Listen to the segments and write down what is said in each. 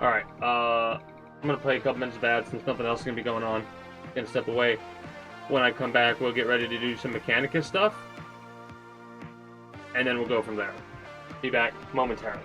Alright, I'm gonna play a couple minutes of ads since nothing else is gonna be going on. Gonna step away. When I come back, we'll get ready to do some Mechanicus stuff. And then we'll go from there. Be back momentarily.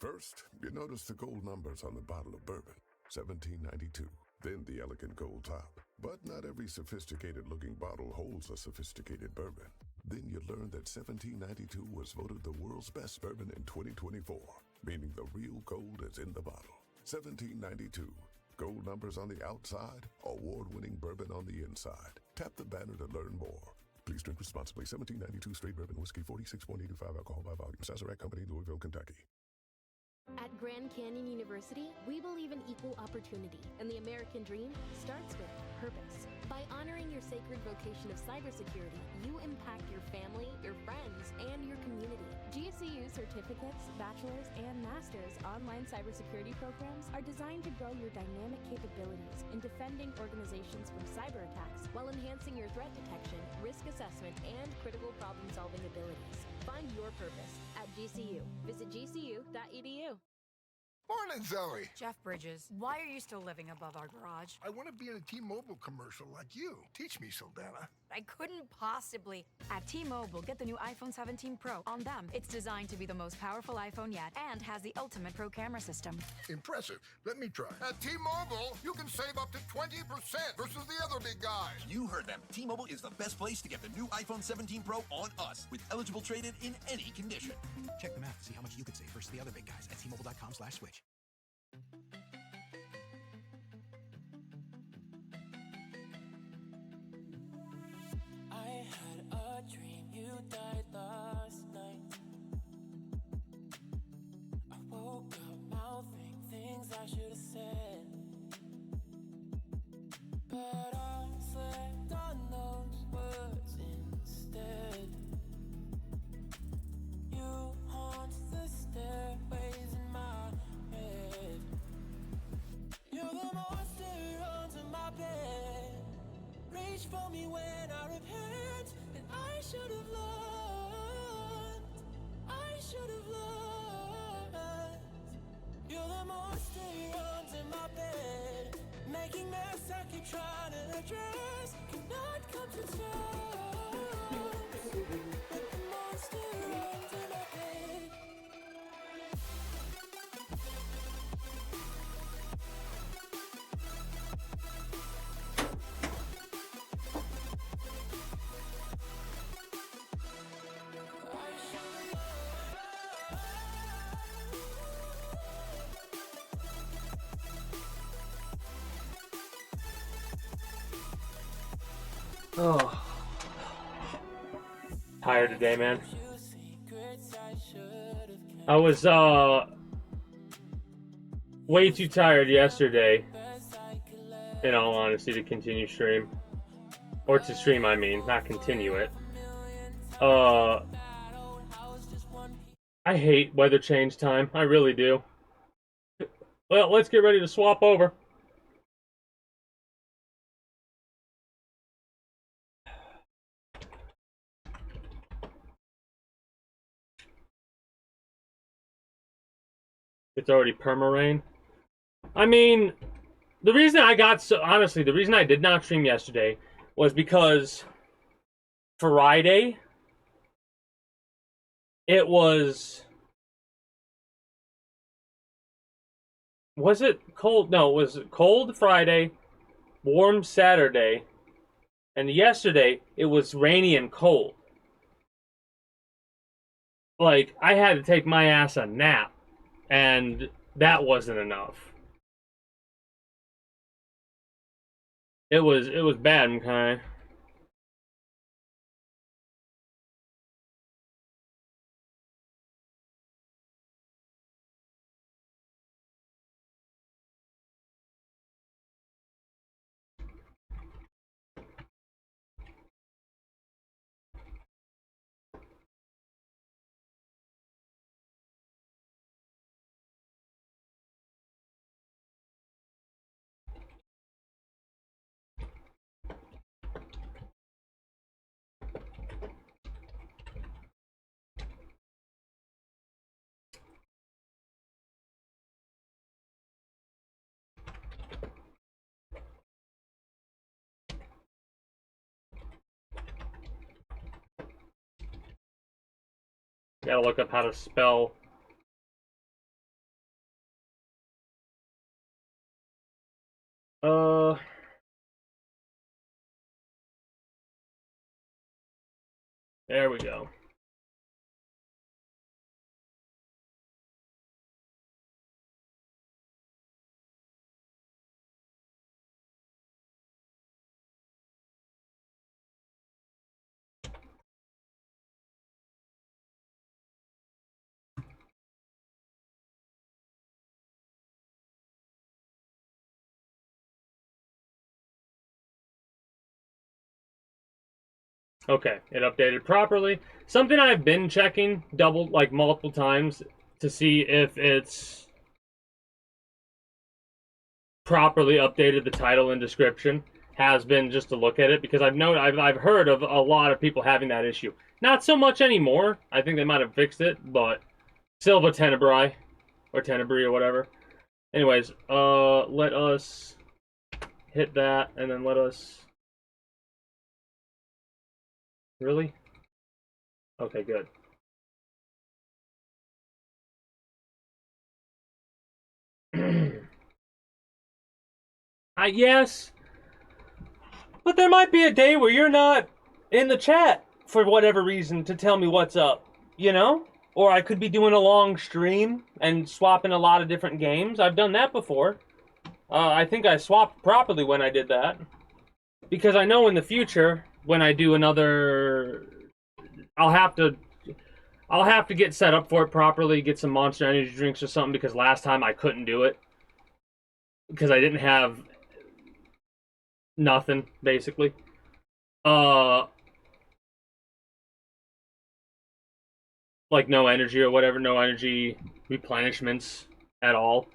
First, you notice the gold numbers on the bottle of bourbon, 1792, then the elegant gold top. But not every sophisticated-looking bottle holds a sophisticated bourbon. Then you learn that 1792 was voted the world's best bourbon in 2024, meaning the real gold is in the bottle. 1792, gold numbers on the outside, award-winning bourbon on the inside. Tap the banner to learn more. Please drink responsibly. 1792 straight bourbon whiskey, 46.85 alcohol by volume. Sazerac Company, Louisville, Kentucky. At Grand Canyon University, we believe in equal opportunity, and the American dream starts with purpose. By honoring your sacred vocation of cybersecurity, you impact your family, your friends, and your community. GCU certificates, bachelor's, and master's online cybersecurity programs are designed to grow your dynamic capabilities in defending organizations from cyber attacks while enhancing your threat detection, risk assessment, and critical problem-solving abilities. Find your purpose at GCU. Visit gcu.edu. Morning, Zoe. Jeff Bridges, why are you still living above our garage? I want to be in a T-Mobile commercial like you. Teach me, Saldana. I couldn't possibly. At T-Mobile, get the new iPhone 17 Pro on them. It's designed to be the most powerful iPhone yet and has the ultimate pro camera system. Impressive. Let me try. At T-Mobile, you can save up to 20% versus the other big guys. You heard them. T-Mobile is the best place to get the new iPhone 17 Pro on us with eligible trade-in in any condition. Check the math to see how much you could save versus the other big guys at T-Mobile.com/switch. I had a dream you died last night. I woke up mouthing things I should have said, but I slept on those words instead. You haunt the stairways in my head. You're the monster under my bed. Reach for me when I repent, and I should have learned. I should have learned. You're the monster under my bed, making mess I keep trying to address. Cannot come to terms with the monster under my bed. Oh. Tired today, man. I was, way too tired yesterday, in all honesty, to continue stream. Or to stream, I mean, not continue it. I hate weather change time. I really do. Well, let's get ready to swap over. It's already perma-rain. I mean, the reason I got so... Honestly, the reason I did not stream yesterday was because Friday, it was... Was it cold? No, it was cold Friday, warm Saturday, and yesterday it was rainy and cold. Like, I had to take my ass a nap, and that wasn't enough. It was bad, okay? Gotta look up how to spell. There we go. Okay, it updated properly. Something I've been checking multiple times to see if it's properly updated the title and description has been just to look at it, because I've heard of a lot of people having that issue. Not so much anymore. I think they might have fixed it, but Silva Tenebris or Tenebris or whatever. Anyways, let us hit that and then let us... Really? Okay, good. Yes, but there might be a day where you're not in the chat for whatever reason to tell me what's up, you know? Or I could be doing a long stream and swapping a lot of different games. I've done that before. I think I swapped properly when I did that. Because I know in the future, when I do another... I'll have to get set up for it properly, get some Monster Energy drinks or something, because last time I couldn't do it. Because I didn't have nothing, basically. Like no energy or whatever, no energy replenishments at all.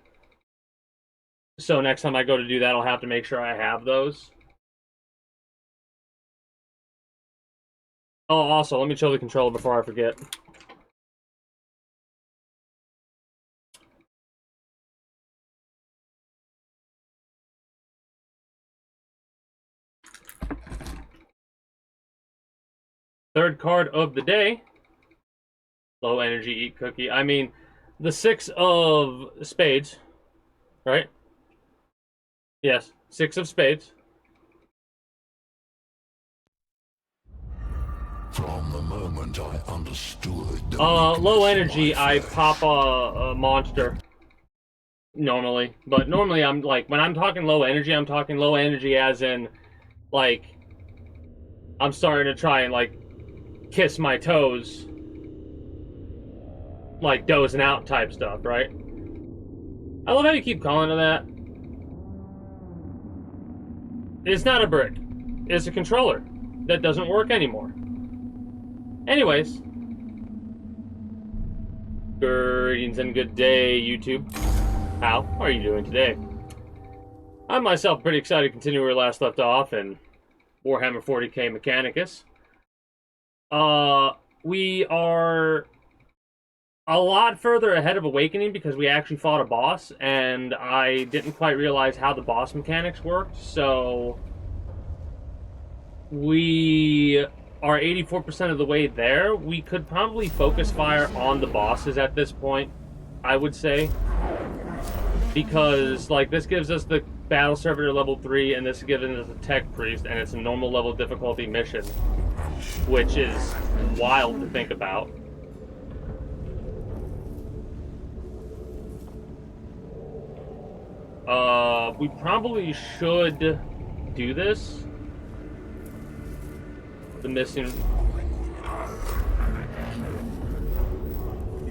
So next time I go to do that, I'll have to make sure I have those. Oh, also, let me show the controller before I forget. Third card of the day. Low energy, eat cookie. I mean, the 6 of spades, right? Yes, 6 of spades. From the moment I understood... Low energy, I pop a monster. Normally. But normally I'm like, when I'm talking low energy, I'm talking low energy as in, like, I'm starting to try and, like, kiss my toes. Like, dozing out type stuff, right? I love how you keep calling it that. It's not a brick. It's a controller that doesn't work anymore. Anyways. Greetings and good day, YouTube. How are you doing today? I'm myself pretty excited to continue where we last left off in Warhammer 40k Mechanicus. We are a lot further ahead of Awakening because we actually fought a boss, and I didn't quite realize how the boss mechanics worked, so we are 84% of the way there. We could probably focus fire on the bosses at this point, I would say, because like this gives us the battle servitor level 3, and this gives us a tech priest, and it's a normal level difficulty mission, which is wild to think about. We probably should do this. The missing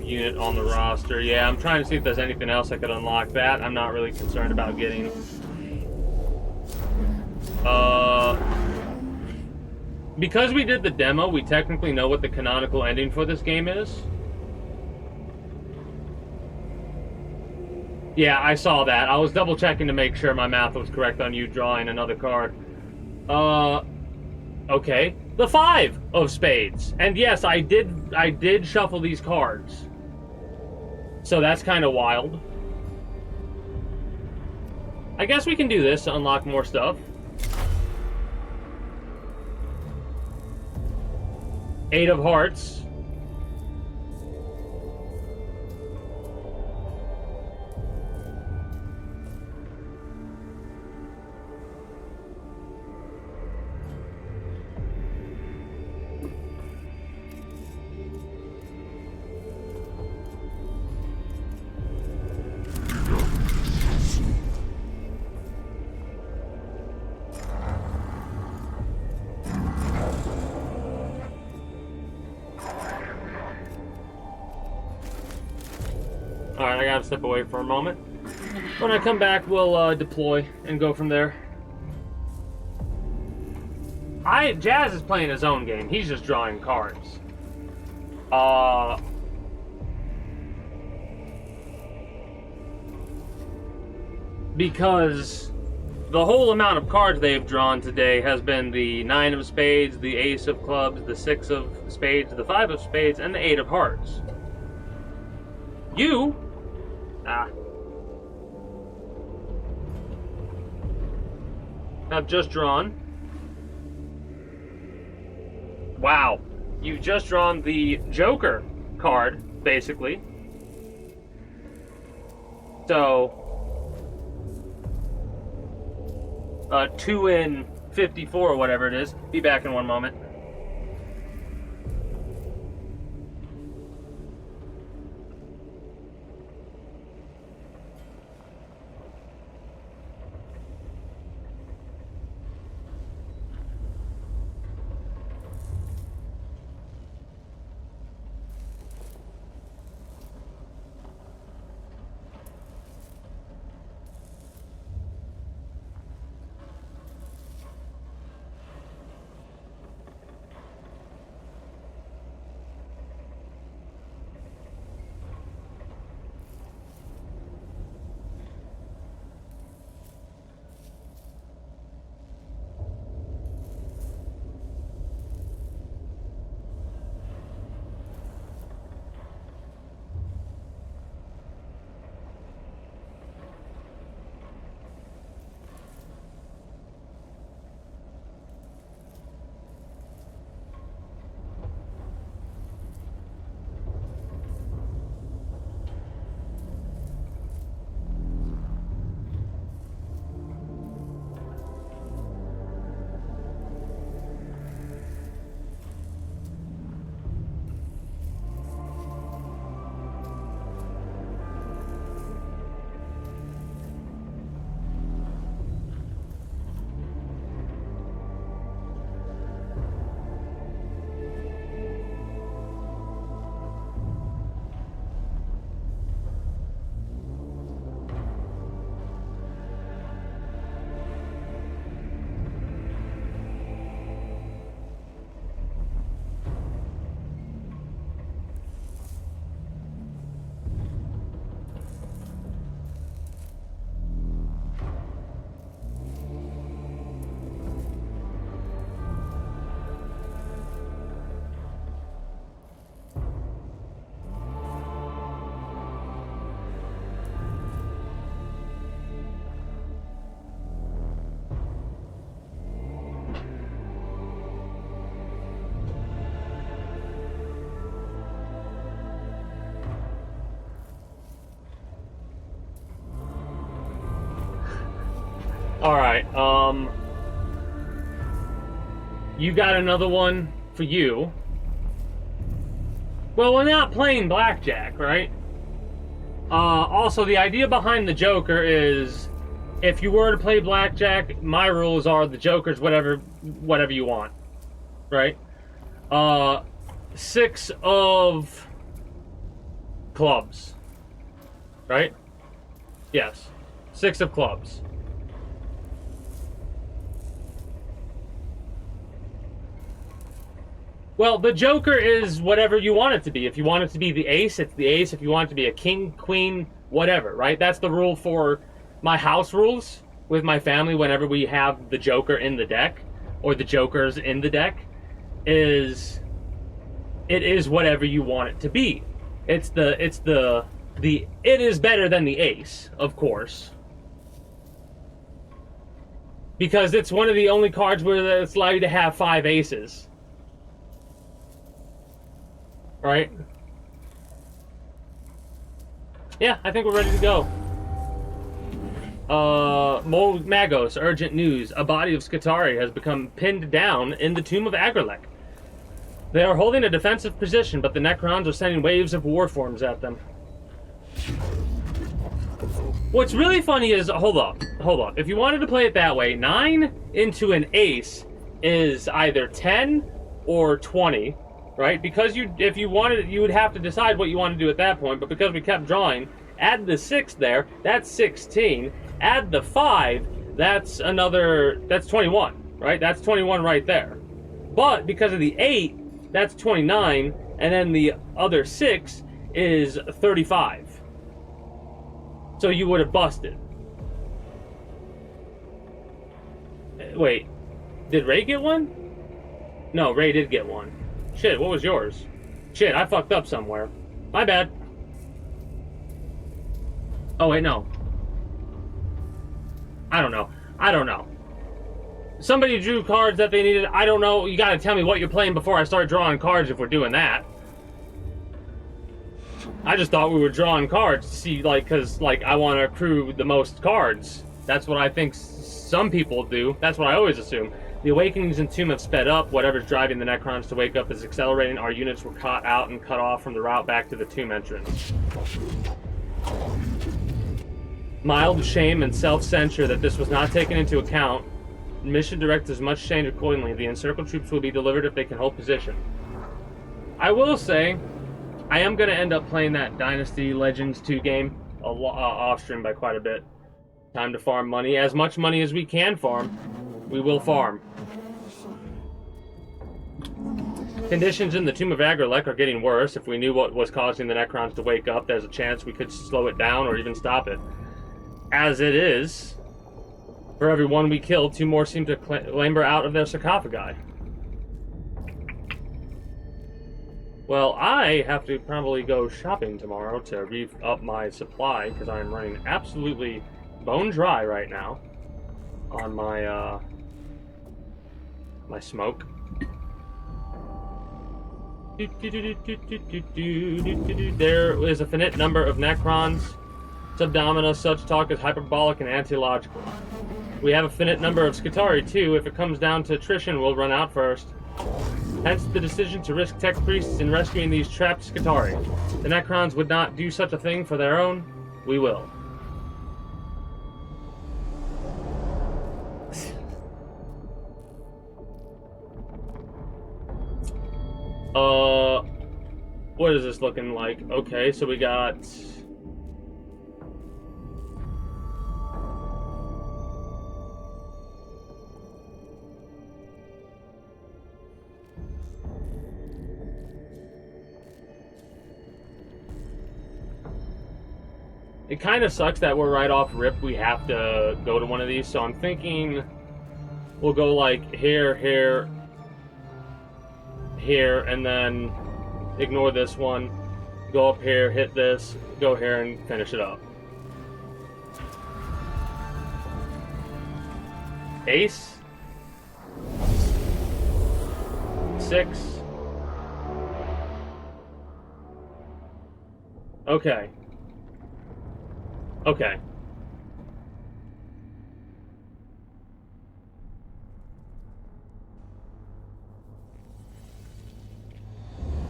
unit on the roster. Yeah, I'm trying to see if there's anything else I could unlock that. I'm not really concerned about getting. Because we did the demo, we technically know what the canonical ending for this game is. Yeah, I saw that. I was double checking to make sure my math was correct on you drawing another card. Okay. The 5 of spades. And yes, I did shuffle these cards. So that's kind of wild. I guess we can do this to unlock more stuff. 8 of hearts. Alright, I gotta step away for a moment. When I come back, we'll deploy and go from there. Jazz is playing his own game. He's just drawing cards. Because the whole amount of cards they've drawn today has been the 9 of spades, the ace of clubs, the 6 of spades, the 5 of spades, and the 8 of hearts. You have just drawn. Wow. You've just drawn the Joker card, basically. So, 2 in 54 or whatever it is. Be back in one moment. Alright, you got another one for you. Well, we're not playing blackjack, right? Also, the idea behind the Joker is, if you were to play blackjack, my rules are the Joker's whatever you want, right? 6 of clubs, right? Yes, 6 of clubs. Well, the Joker is whatever you want it to be. If you want it to be the ace, it's the ace. If you want it to be a king, queen, whatever, right? That's the rule for my house rules with my family whenever we have the Joker in the deck, or the Jokers in the deck, it is whatever you want it to be. It is better than the ace, of course. Because it's one of the only cards where it's allowed you to have 5 aces. Right? Yeah, I think we're ready to go. Magos, urgent news. A body of Skitarii has become pinned down in the tomb of Agrelek. They are holding a defensive position, but the Necrons are sending waves of war forms at them. What's really funny is, hold up. If you wanted to play it that way, 9 into an ace is either 10 or 20. Right? Because if you wanted, you would have to decide what you want to do at that point, but because we kept drawing, add the 6 there, that's 16. Add the 5, that's 21, right? That's 21 right there. But because of the 8, that's 29, and then the other 6 is 35. So you would have busted. Wait, did Ray get one? No, Ray did get one. Shit, what was yours? Shit, I fucked up somewhere. My bad. Oh, wait, no. I don't know. Somebody drew cards that they needed. I don't know. You gotta tell me what you're playing before I start drawing cards if we're doing that. I just thought we were drawing cards to see, because I want to accrue the most cards. That's what I think some people do. That's what I always assume. The awakenings in Tomb have sped up. Whatever's driving the Necrons to wake up is accelerating. Our units were caught out and cut off from the route back to the Tomb entrance. Mild shame and self-censure that this was not taken into account. Mission directives must change accordingly. The encircled troops will be delivered if they can hold position. I will say, I am going to end up playing that Dynasty Legends 2 game off-stream by quite a bit. Time to farm money. As much money as we can farm, we will farm. Conditions in the Tomb of Agrelek are getting worse. If we knew what was causing the Necrons to wake up, there's a chance we could slow it down or even stop it. As it is, for every one we kill, 2 more seem to clamber out of their sarcophagi. Well, I have to probably go shopping tomorrow to reef up my supply, because I am running absolutely bone dry right now on my my smoke. There is a finite number of Necrons. Subdomina, such talk is hyperbolic and anti-logical. We have a finite number of Skitarii too. If it comes down to attrition, we'll run out first. Hence the decision to risk tech priests in rescuing these trapped Skitarii. The Necrons would not do such a thing for their own. We will. What is this looking like? Okay, so we got... It kind of sucks that we're right off rip. We have to go to one of these, so I'm thinking we'll go like here, here, here, and then ignore this one, go up here, hit this, go here, and finish it up. Ace. 6. Okay. Okay.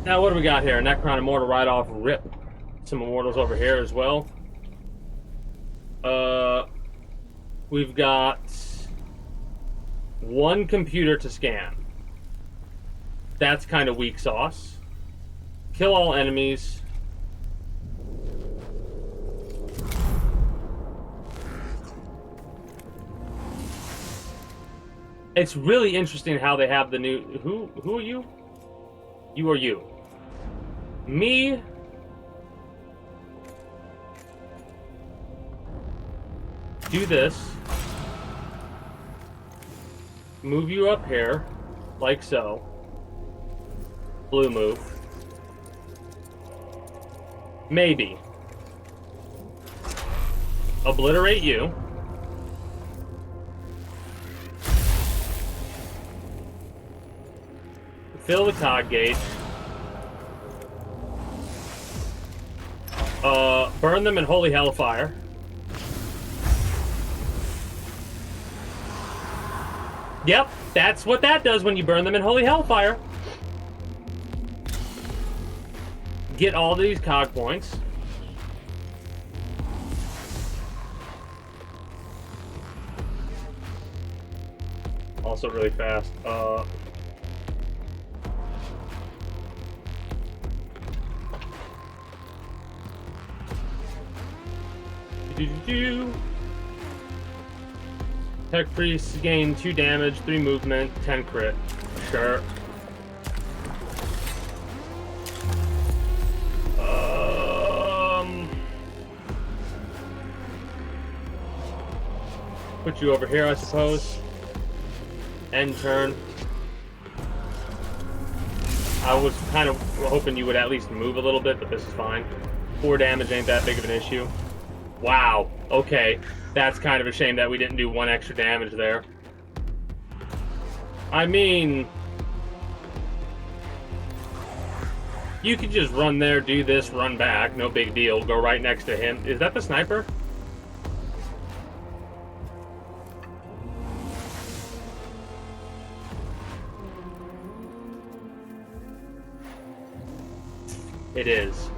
Now, what do we got here? Necron Immortal right off rip. Some Immortals over here as well. We've got one computer to scan. That's kind of weak sauce. Kill all enemies. It's really interesting how they have the new... Who are you? You are you. Me... do this. Move you up here, like so. Blue move. Maybe. Obliterate you. Fill the cog gauge. Burn them in holy hellfire. Yep, that's what that does when you burn them in holy hellfire. Get all these cog points. Also really fast. Tech Priest gain 2 damage, 3 movement, 10 crit. Sure. Put you over here, I suppose. End turn. I was kind of hoping you would at least move a little bit, but this is fine. 4 damage ain't that big of an issue. Wow. Okay. That's kind of a shame that we didn't do 1 extra damage there. I mean... you could just run there, do this, run back. No big deal. Go right next to him. Is that the sniper? It is.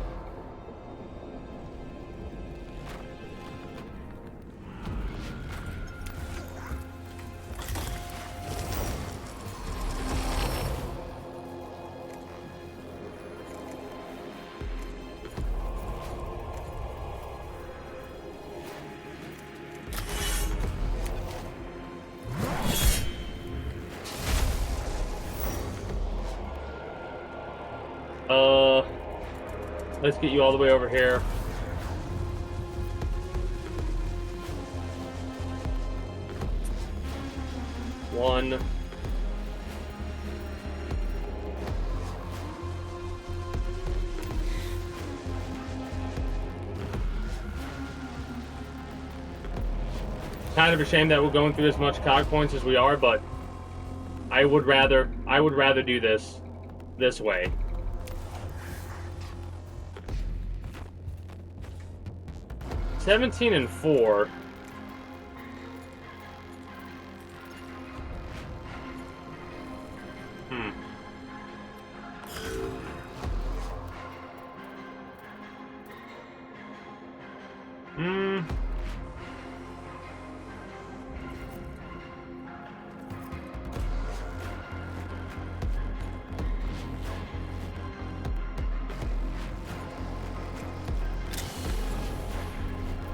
Let's get you all the way over here. One. Kind of a shame that we're going through as much cog points as we are, but I would rather do this way. $17 and $4.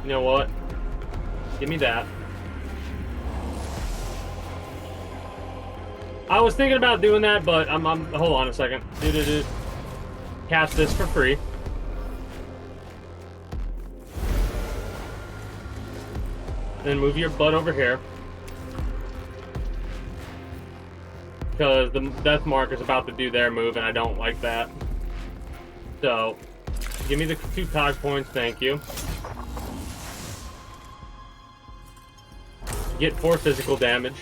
You know what? Give me that. I was thinking about doing that, but I'm hold on a second. Cast this for free. Then move your butt over here. Because the Death Mark is about to do their move, and I don't like that. So, give me the 2 cog points, thank you. Get 4 physical damage.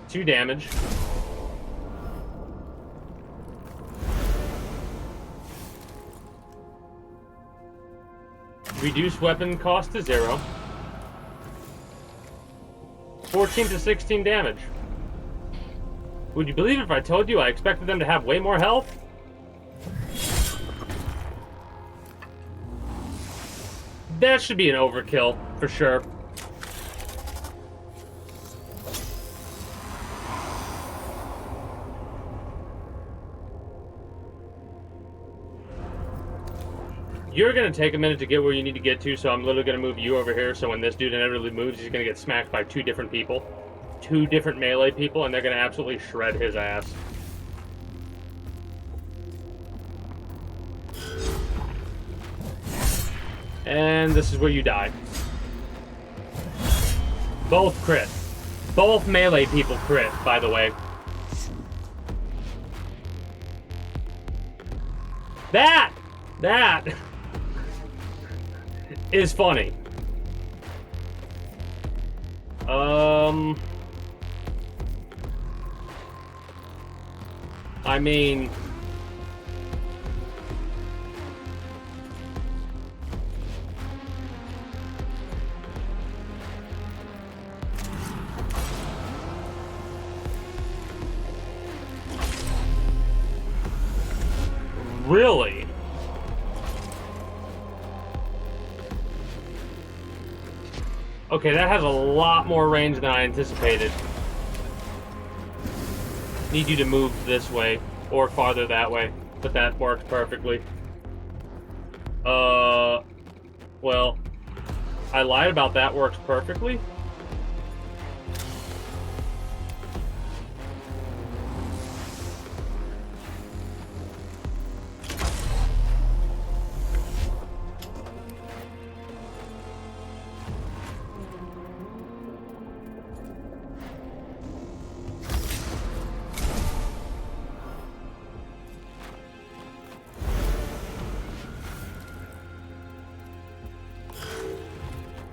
2 damage. Reduce weapon cost to 0. 14 to 16 damage. Would you believe if I told you I expected them to have way more health? That should be an overkill, for sure. You're gonna take a minute to get where you need to get to, so I'm literally gonna move you over here, so when this dude inevitably moves, he's gonna get smacked by 2 different people. 2 different melee people, and they're gonna absolutely shred his ass. And this is where you die. Both crit. Both melee people crit, by the way. That is funny. I mean, really? Okay, that has a lot more range than I anticipated. Need you to move this way, or farther that way, but that works perfectly. Well, I lied about that works perfectly.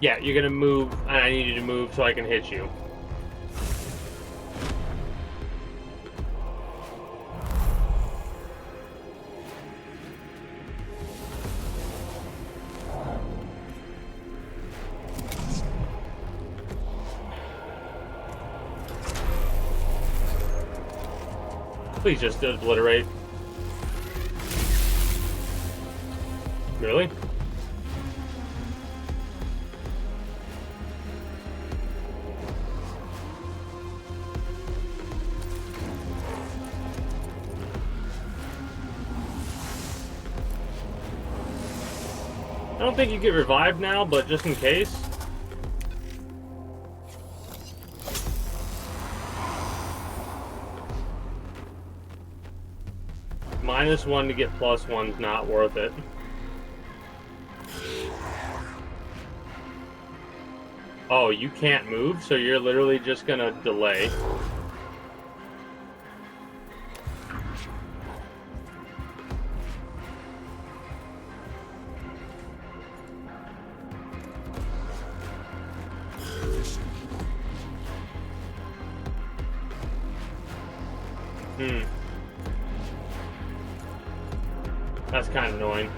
Yeah, you're gonna move, and I need you to move so I can hit you. Please just obliterate. Really? I don't think you get revived now, but just in case. -1 to get +1's not worth it. Oh, you can't move, so you're literally just gonna delay. That's kind of annoying.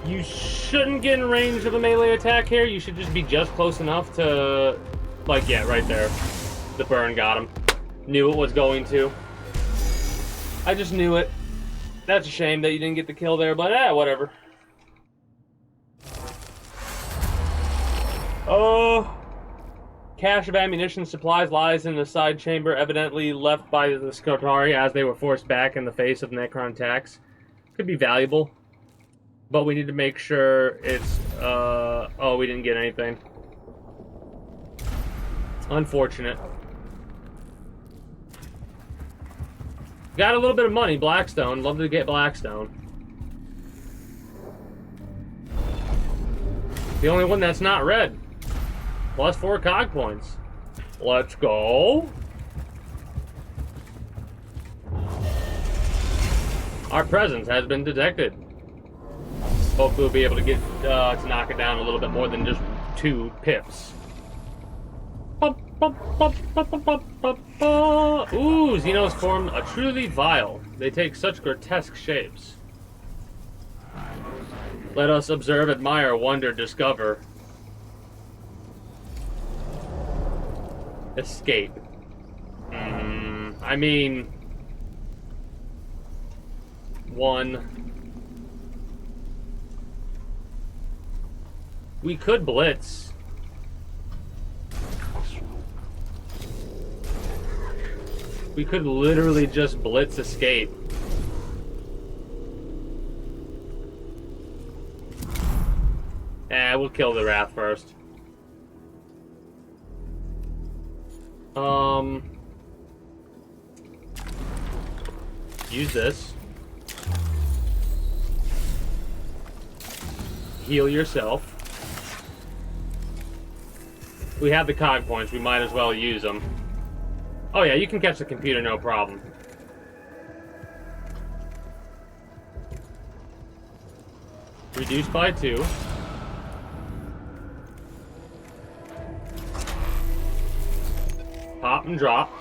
You shouldn't get in range of a melee attack here. You should just be just close enough to... Like, yeah, right there. The burn got him. Knew it was going to. I just knew it. That's a shame that you didn't get the kill there, but whatever. Oh... Cache of ammunition supplies lies in the side chamber, evidently left by the Skotari as they were forced back in the face of Necron attacks. Could be valuable, but we need to make sure it's, oh, we didn't get anything. Unfortunate. Got a little bit of money, Blackstone. Love to get Blackstone. The only one that's not red. +4 cog points. Let's go. Our presence has been detected. Hopefully we'll be able to get to knock it down a little bit more than just 2 pips. Ooh, Xenos form a truly vile. They take such grotesque shapes. Let us observe, admire, wonder, discover. Escape. I mean... 1. We could blitz. We could literally just blitz escape. We'll kill the Wrath first. Use this. Heal yourself. We have the cog points, we might as well use them. Oh yeah, you can catch the computer, no problem. Reduce by 2. Pop and drop.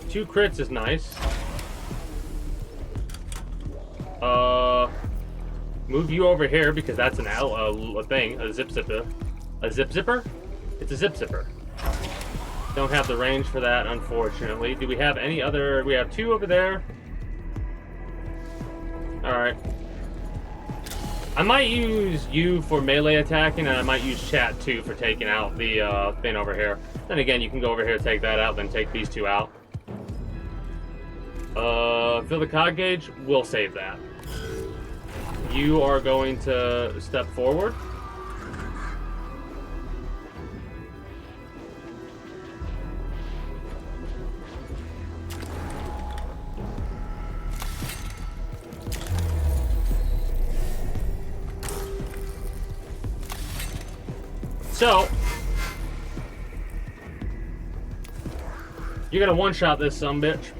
2 crits is nice. Move you over here because that's a thing, a zip zipper. A zip zipper? It's a zip zipper. Don't have the range for that, unfortunately. Do we have any other? We have 2 over there. Alright. I might use you for melee attacking, and I might use chat too for taking out the thing over here. Then again, you can go over here, take that out, then take these 2 out. Fill the cog gauge, we'll save that. You are going to step forward. So, you're gonna one-shot this sumbitch.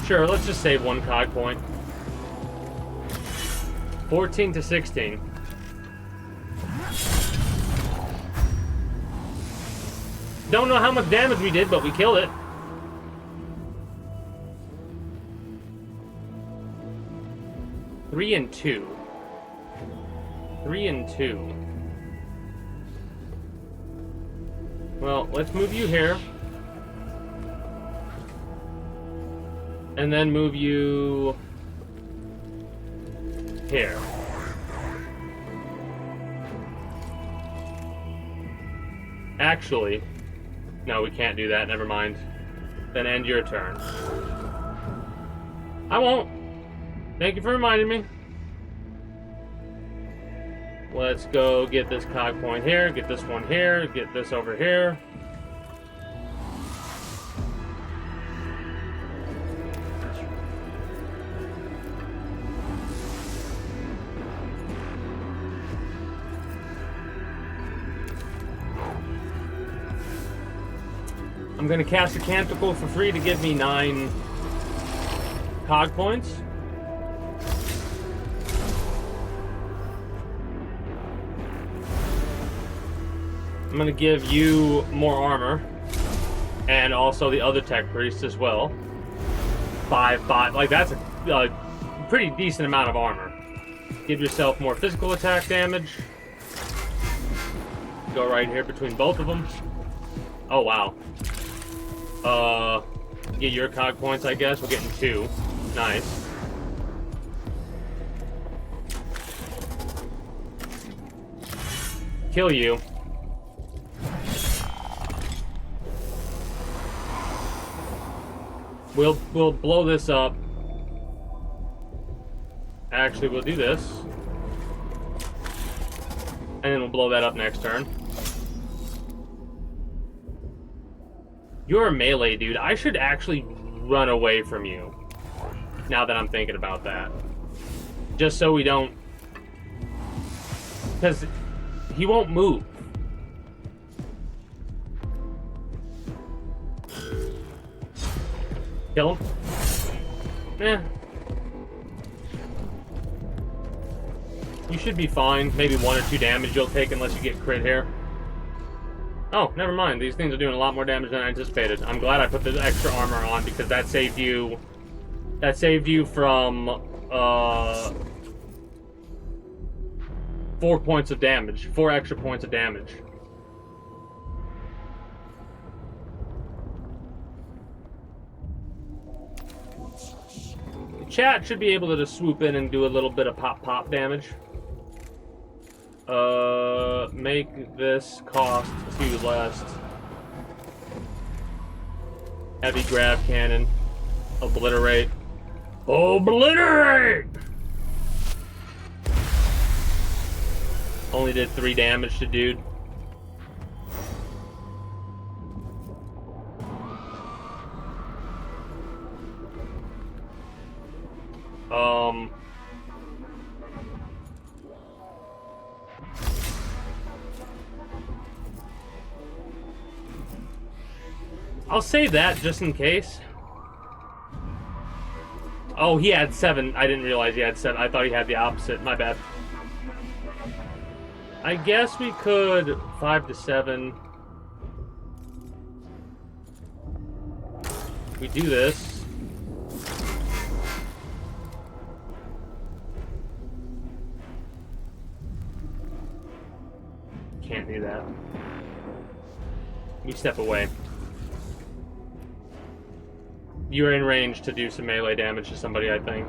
Sure, let's just save 1 cog point. 14 to 16. Don't know how much damage we did, but we killed it. Three and two. Well, let's move you here. And then move you here. Actually, no, we can't do that. Never mind. Then end your turn. I won't. Thank you for reminding me. Let's go get this cog point here, get this one here, get this over here. I'm gonna cast a Canticle for free to give me 9 cog points. I'm gonna give you more armor, and also the other tech priest as well. 5, like that's a pretty decent amount of armor. Give yourself more physical attack damage. Go right here between both of them. Oh wow. Get your cog points, I guess. We're getting 2. Nice. Kill you. We'll blow this up. Actually, we'll do this. And then we'll blow that up next turn. You're a melee, dude. I should actually run away from you. Now that I'm thinking about that. Just so we don't... Because he won't move. Kill him? You should be fine. Maybe 1 or 2 damage you'll take unless you get crit here. Oh, never mind. These things are doing a lot more damage than I anticipated. I'm glad I put the extra armor on because that saved you. That saved you from 4 points of damage. 4 extra points of damage. Chat should be able to just swoop in and do a little bit of pop damage. Make this cost 2 less. Heavy grab cannon. Obliterate. Obliterate! Only did 3 damage to dude. I'll save that just in case. Oh, he had 7. I didn't realize he had 7. I thought he had the opposite. My bad. I guess we could 5 to 7. We do this. Can't do that. We step away. You're in range to do some melee damage to somebody, I think.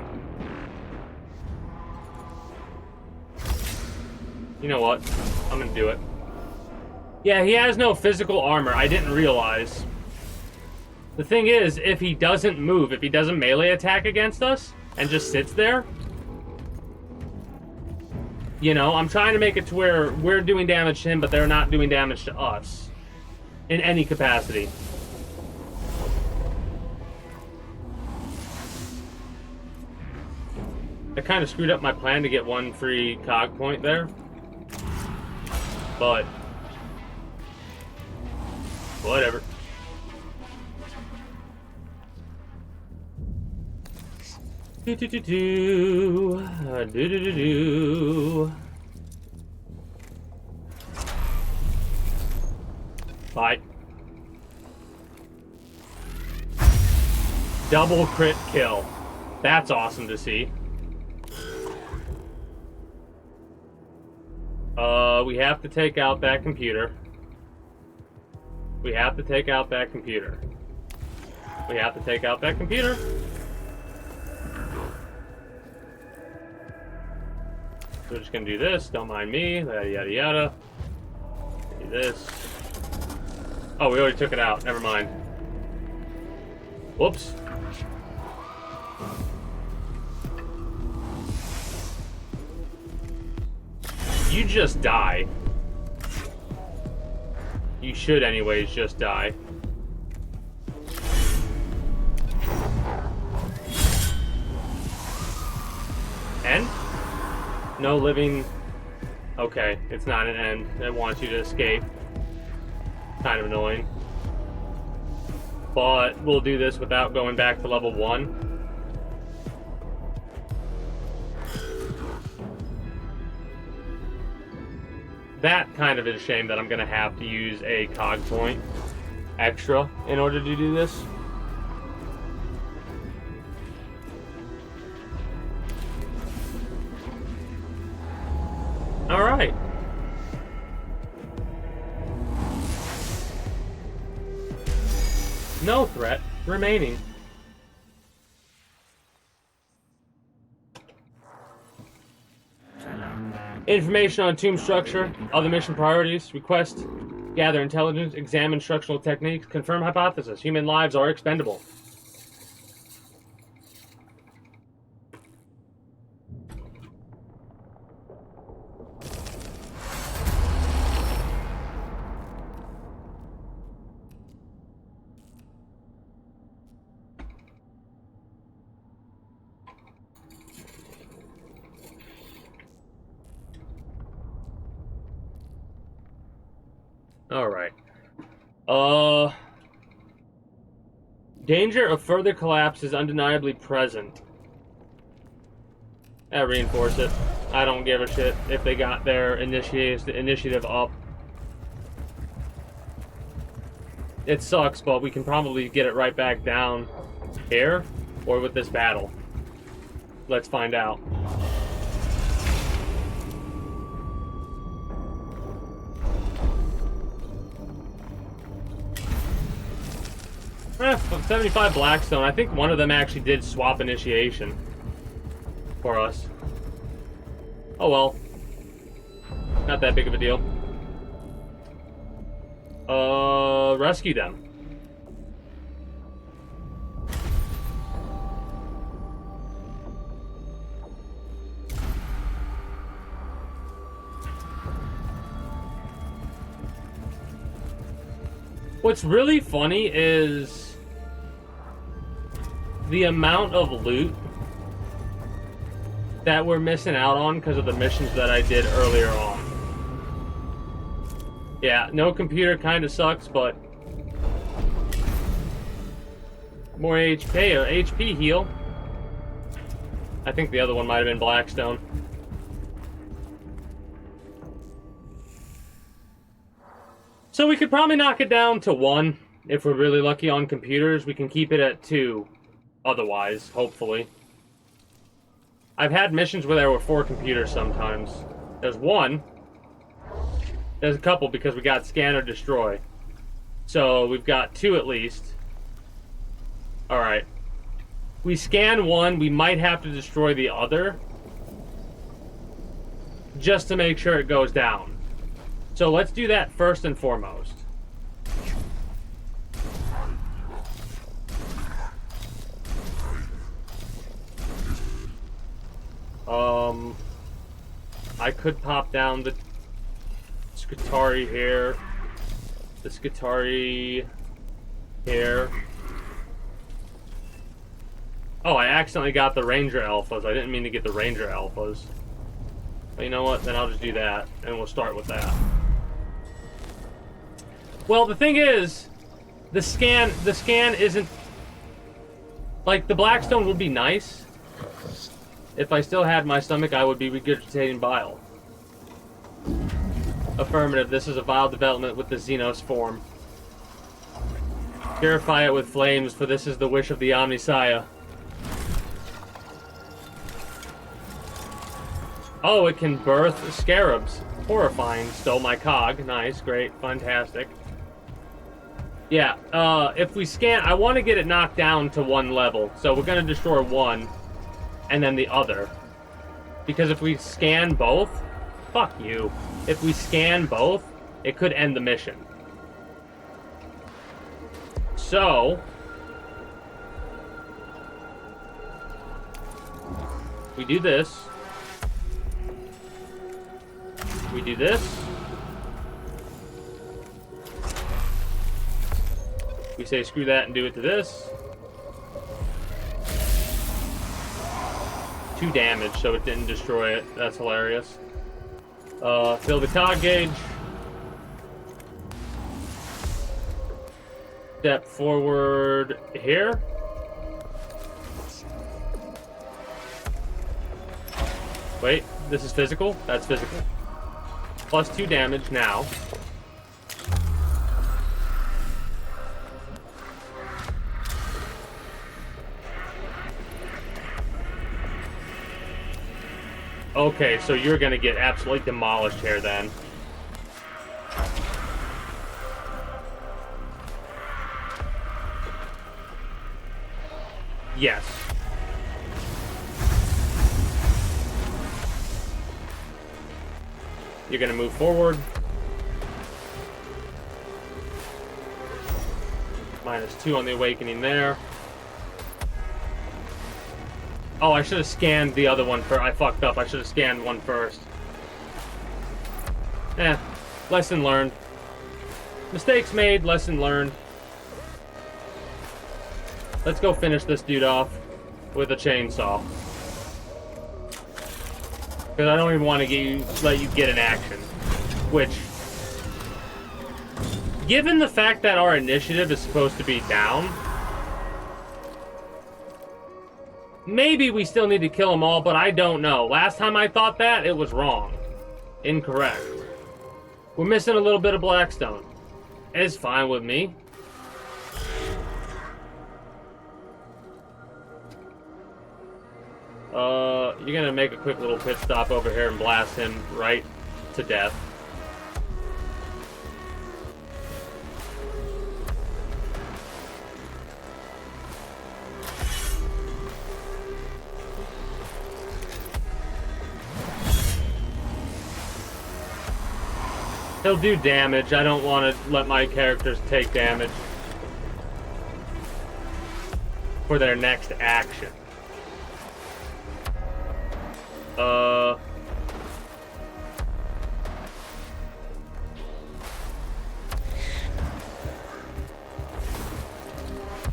You know what? I'm gonna do it. Yeah, he has no physical armor. I didn't realize. The thing is, if he doesn't move, if he doesn't melee attack against us, and just sits there, you know, I'm trying to make it to where we're doing damage to him, but they're not doing damage to us. In any capacity. I kind of screwed up my plan to get 1 free cog point there. But whatever. Bye. Double crit kill. That's awesome to see. We have to take out that computer. We have to take out that computer. We have to take out that computer. We're just gonna do this. Don't mind me. Yada yada yada. Do this. Oh, we already took it out. Never mind. Whoops. You just die. You should anyways just die. End? No living... Okay, it's not an end. It wants you to escape. Kind of annoying. But we'll do this without going back to level 1. That kind of is a shame that I'm going to have to use a cog point extra in order to do this. Alright. No threat remaining. Information on tomb structure, other mission priorities, request, gather intelligence, examine structural techniques, confirm hypothesis, human lives are expendable. Alright. Danger of further collapse is undeniably present. Reinforce it. I don't give a shit if they got their initiative up. It sucks, but we can probably get it right back down here or with this battle. Let's find out. 75 Blackstone. I think one of them actually did swap initiation for us. Oh well. Not that big of a deal. Rescue them. What's really funny is the amount of loot that we're missing out on because of the missions that I did earlier on. Yeah, no computer kind of sucks, but more HP or HP heal. I think the other one might have been Blackstone. So we could probably knock it down to 1 if we're really lucky on computers. We can keep it at 2 otherwise, hopefully. I've had missions where there were 4 computers sometimes. There's 1. There's a couple because we got scan or destroy. So we've got 2 at least. Alright. We scan 1, we might have to destroy the other. Just to make sure it goes down. So let's do that first and foremost. I could pop down the Skitarii here. The Skitarii here. Oh, I accidentally got the Ranger Alphas. I didn't mean to get the Ranger Alphas. But you know what? Then I'll just do that, and we'll start with that. Well, the thing is, the scan isn't... Like, the Blackstone would be nice. If I still had my stomach, I would be regurgitating bile. Affirmative, this is a vile development with the Xenos form. Purify it with flames, for this is the wish of the Omnisaya. Oh, it can birth scarabs. Horrifying. Stole my cog. Nice, great, fantastic. Yeah, if we scan, I want to get it knocked down to 1 level. So we're going to destroy 1, and then the other. Because if we scan both, fuck you. If we scan both, it could end the mission. So, we do this. We do this. We say screw that and do it to this. 2 damage, so it didn't destroy it. That's hilarious. Fill the cog gauge. Step forward here. Wait, this is physical? That's physical. Plus 2 damage now. Okay, so you're gonna get absolutely demolished here then. Yes. You're gonna move forward. -2 on the awakening there. Oh, I should have scanned the other one first. I fucked up. I should have scanned one first. Lesson learned. Mistakes made, lesson learned. Let's go finish this dude off with a chainsaw. Because I don't even want to let you get an action. Which, given the fact that our initiative is supposed to be down, Maybe we still need to kill them all, but I don't know. Last time I thought that, it was wrong. Incorrect. We're missing a little bit of Blackstone. It's fine with me. You're gonna make a quick little pit stop over here and blast him right to death. He'll do damage. I don't want to let my characters take damage for their next action.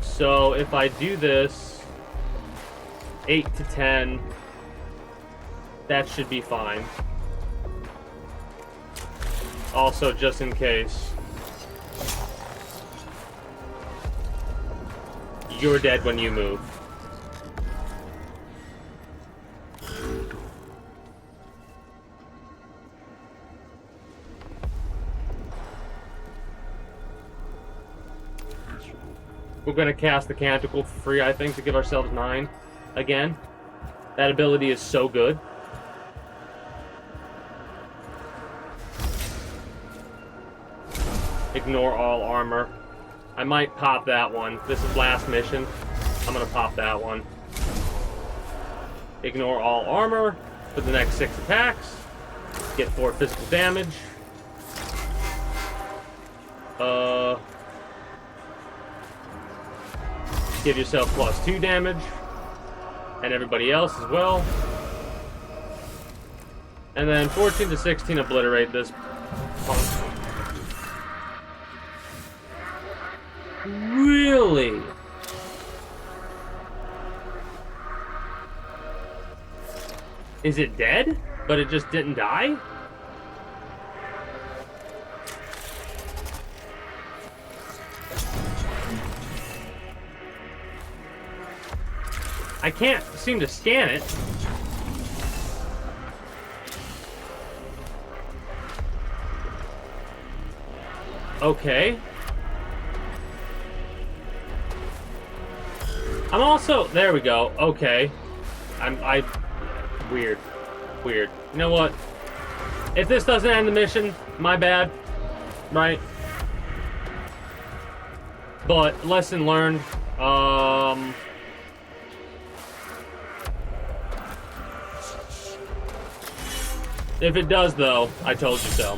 So if I do this 8 to 10, that should be fine. Also, just in case. You're dead when you move. We're gonna cast the Canticle for free, I think, to give ourselves 9 again. That ability is so good. Ignore all armor. I might pop that one. This is last mission. I'm gonna pop that one. Ignore all armor for the next 6 attacks. Get 4 physical damage. Give yourself +2 damage. And everybody else as well. And then 14 to 16 obliterate this punk. Really? Is it dead? But it just didn't die? I can't seem to scan it. Okay. I'm also, there we go. Okay. Weird. You know what? If this doesn't end the mission, my bad. Right? But lesson learned. If it does, though, I told you so.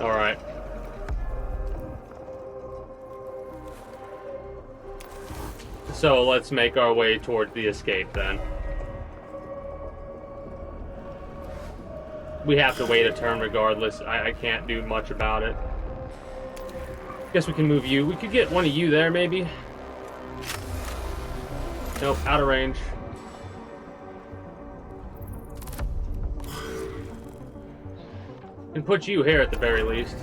Alright. So let's make our way towards the escape, then. We have to wait a turn regardless. I can't do much about it. Guess we can move you. We could get one of you there, maybe. Nope, out of range. Can put you here at the very least.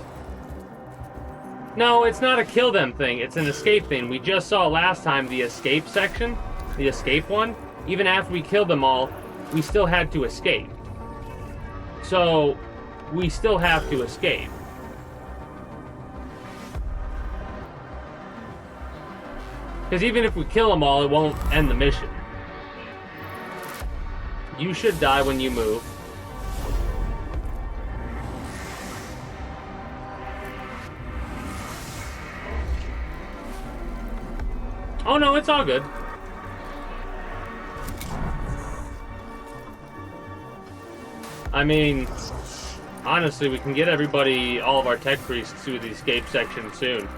No, it's not a kill them thing. It's an escape thing. We just saw last time the escape section, the escape one. Even after we killed them all, we still had to escape. So, we still have to escape. Because even if we kill them all, it won't end the mission. You should die when you move. Oh no, it's all good. I mean, honestly, we can get everybody, all of our tech priests, to the escape section soon.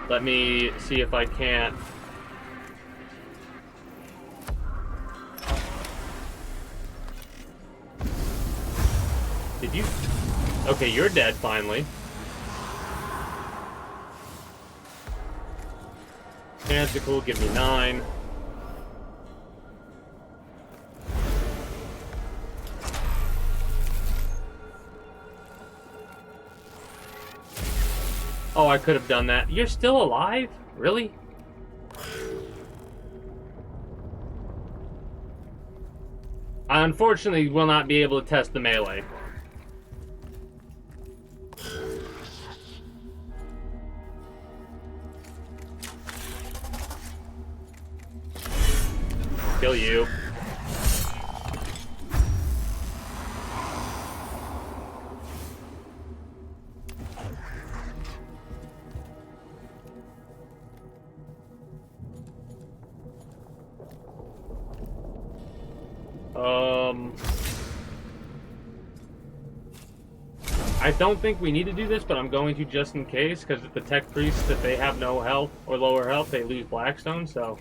Let me see if I can't. Did you? Okay, you're dead finally. Canticle, give me 9. Oh, I could have done that. You're still alive? Really? I unfortunately will not be able to test the melee. Kill you. I don't think we need to do this, but I'm going to just in case, because the tech priests, if they have no health or lower health, they lose Blackstone, so...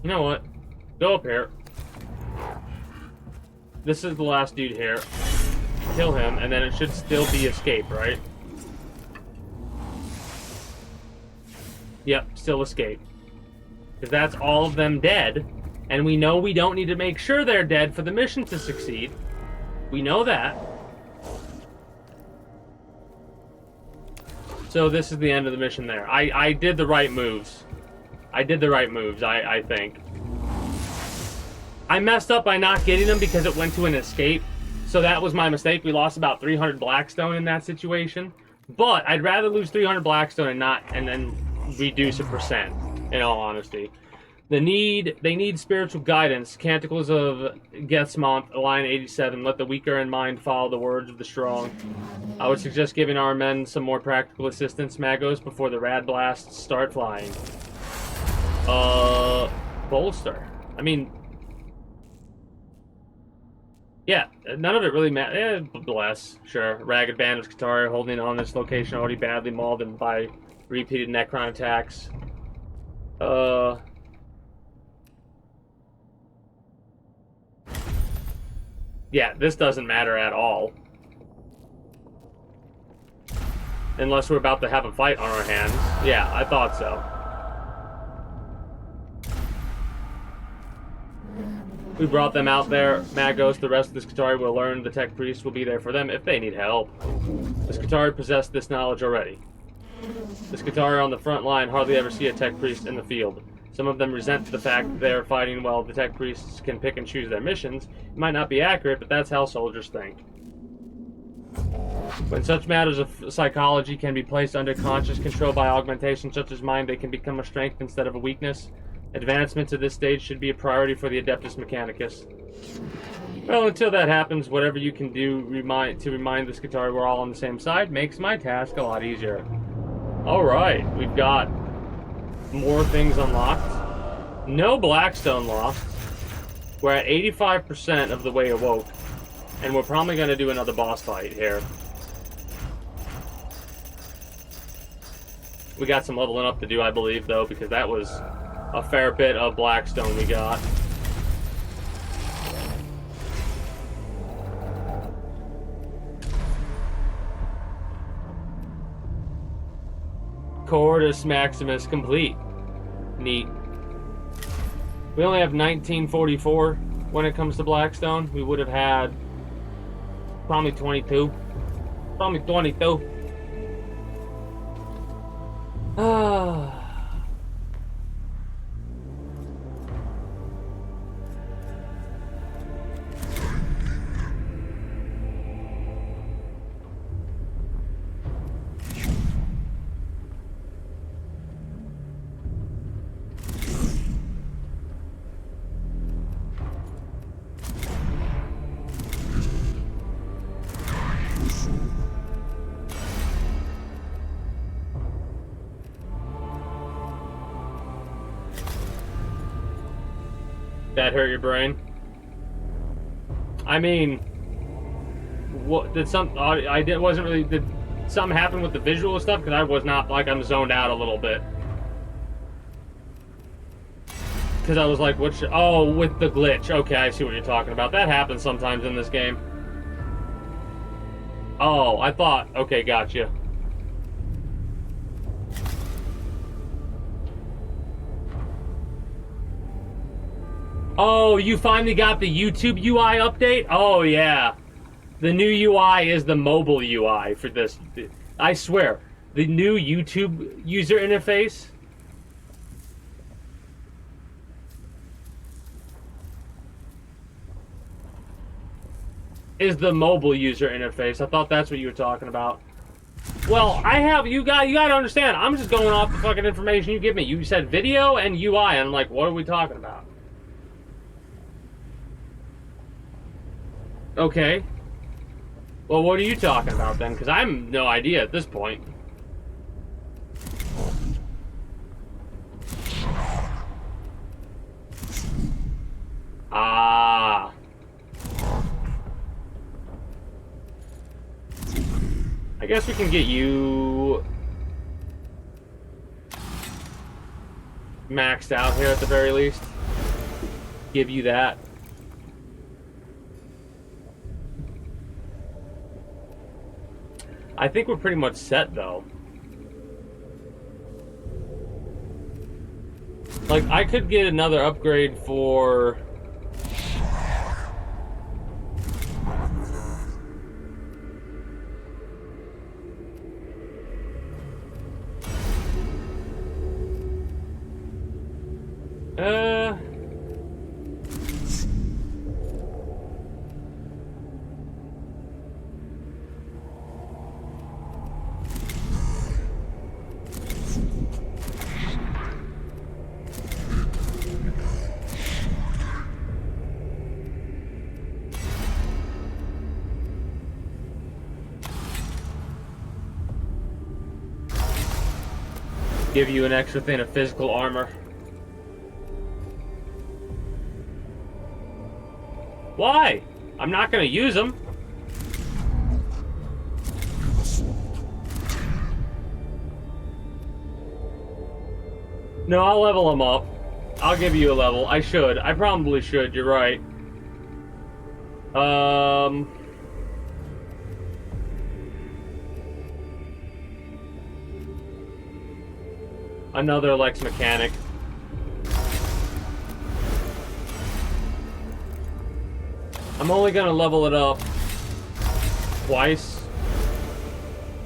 You know what? Go up here. This is the last dude here. Kill him, and then it should still be escape, right? Yep, still escape. Because that's all of them dead, and we know we don't need to make sure they're dead for the mission to succeed. We know that. So this is the end of the mission there. I did the right moves. I did the right moves, I think. I messed up by not getting them because it went to an escape. So that was my mistake. We lost about 300 Blackstone in that situation. But I'd rather lose 300 Blackstone and then reduce a percent, in all honesty. They need spiritual guidance. Canticles of Gethsmont, line 87. Let the weaker in mind follow the words of the strong. I would suggest giving our men some more practical assistance, Magos, before the rad blasts start flying. Bolster. I mean, yeah, none of it really matters. Bless, sure. Ragged Band of Skitarii holding on this location already badly mauled and by repeated Necron attacks. Yeah, this doesn't matter at all. Unless we're about to have a fight on our hands. Yeah, I thought so. We brought them out there. Magos, the rest of the Skitarii will learn. The Tech Priest will be there for them if they need help. The Skitarii possess this knowledge already. The Skitarii on the front line hardly ever see a Tech Priest in the field. Some of them resent the fact that they're fighting while the Tech Priests can pick and choose their missions. It might not be accurate, but that's how soldiers think. When such matters of psychology can be placed under conscious control by augmentation such as mine, they can become a strength instead of a weakness. Advancement to this stage should be a priority for the Adeptus Mechanicus. Well, until that happens, whatever you can do to remind the Skitarii we're all on the same side makes my task a lot easier. Alright, we've got more things unlocked. No Blackstone lost. We're at 85% of the way awoke. And we're probably going to do another boss fight here. We got some leveling up to do, I believe, though, because that was a fair bit of Blackstone we got. Cordus Maximus complete. Neat. We only have 1944 when it comes to Blackstone. We would have had probably 22. Probably 22. That hurt your brain? I mean, what did something happen with the visual stuff? Because I was not, like, I'm zoned out a little bit. Because I was like, oh, with the glitch. Okay, I see what you're talking about. That happens sometimes in this game. Oh, I thought, okay, gotcha. Oh, you finally got the YouTube UI update? Oh, yeah. The new UI is the mobile UI for this. I swear, the new YouTube user interface is the mobile user interface. I thought that's what you were talking about. Well, you gotta understand, I'm just going off the fucking information you give me. You said video and UI, and I'm like, what are we talking about? Okay. Well, what are you talking about then? Because I have no idea at this point. Ah. I guess we can get you maxed out here at the very least. Give you that. I think we're pretty much set though. Like, I could get another upgrade for... give you an extra thing of physical armor. Why? I'm not gonna use them. No, I'll level them up. I'll give you a level. I should. I probably should. You're right. Another Lex Mechanic. I'm only gonna level it up twice.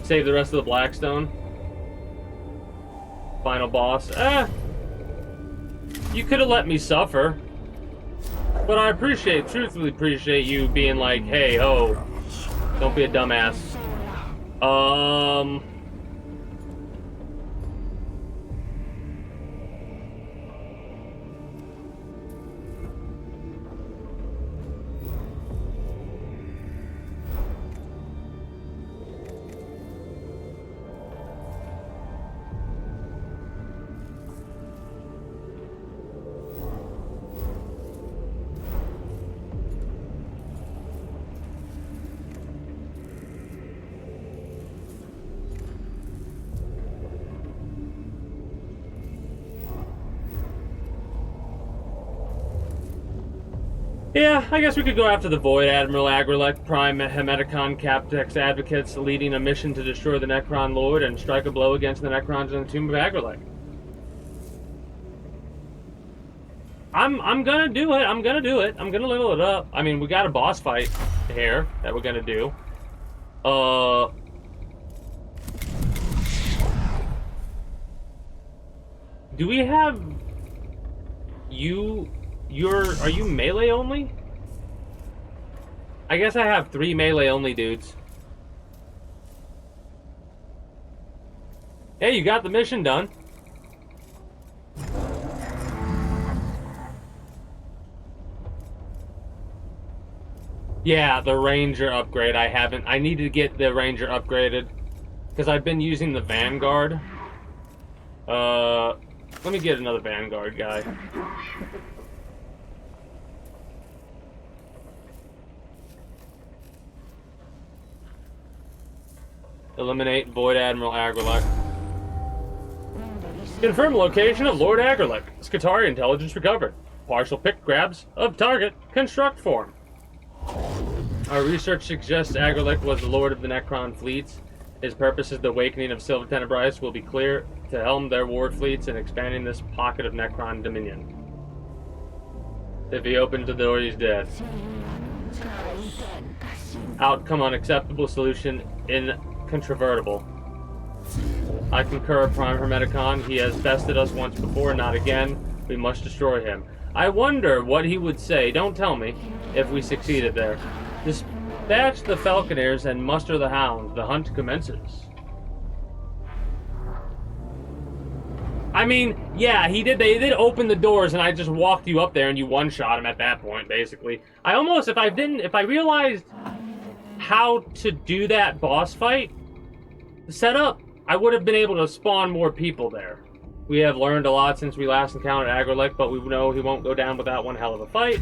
Save the rest of the Blackstone. Final boss. You could have let me suffer. But I truthfully appreciate you being like, hey, ho, don't be a dumbass. Yeah, I guess we could go after the Void Admiral Agrilec, Prime Mechanicus Captex Advocates, leading a mission to destroy the Necron Lord and strike a blow against the Necrons in the Tomb of Agrilec. I'm gonna do it. I'm gonna do it. I'm gonna level it up. I mean, we got a boss fight here that we're gonna do. Do we have you? Are you melee only? I guess I have 3 melee only dudes. Hey, you got the mission done. Yeah, the Ranger upgrade I haven't. I need to get the Ranger upgraded because I've been using the Vanguard. Let me get another Vanguard guy. Eliminate Void Admiral Agrilec. Confirm location of Lord Agrilec. Skitarii intelligence recovered. Partial pick grabs of target. Construct form. Our research suggests Agrilec was the lord of the Necron fleets. His purpose is the awakening of Silva Tenebris will be clear to helm their ward fleets and expanding this pocket of Necron dominion. If he opens the door, he's dead. Outcome unacceptable, solution incontrovertible. I concur, Prime Hermeticon. He has bested us once before, not again. We must destroy him. I wonder what he would say, don't tell me, if we succeeded there. Dispatch the falconers and muster the hounds. The hunt commences. I mean, yeah, they did open the doors and I just walked you up there and you one-shot him at that point, basically. I almost, if I realized how to do that boss fight setup, I would have been able to spawn more people there. We have learned a lot since we last encountered Agrelek, but we know he won't go down without one hell of a fight.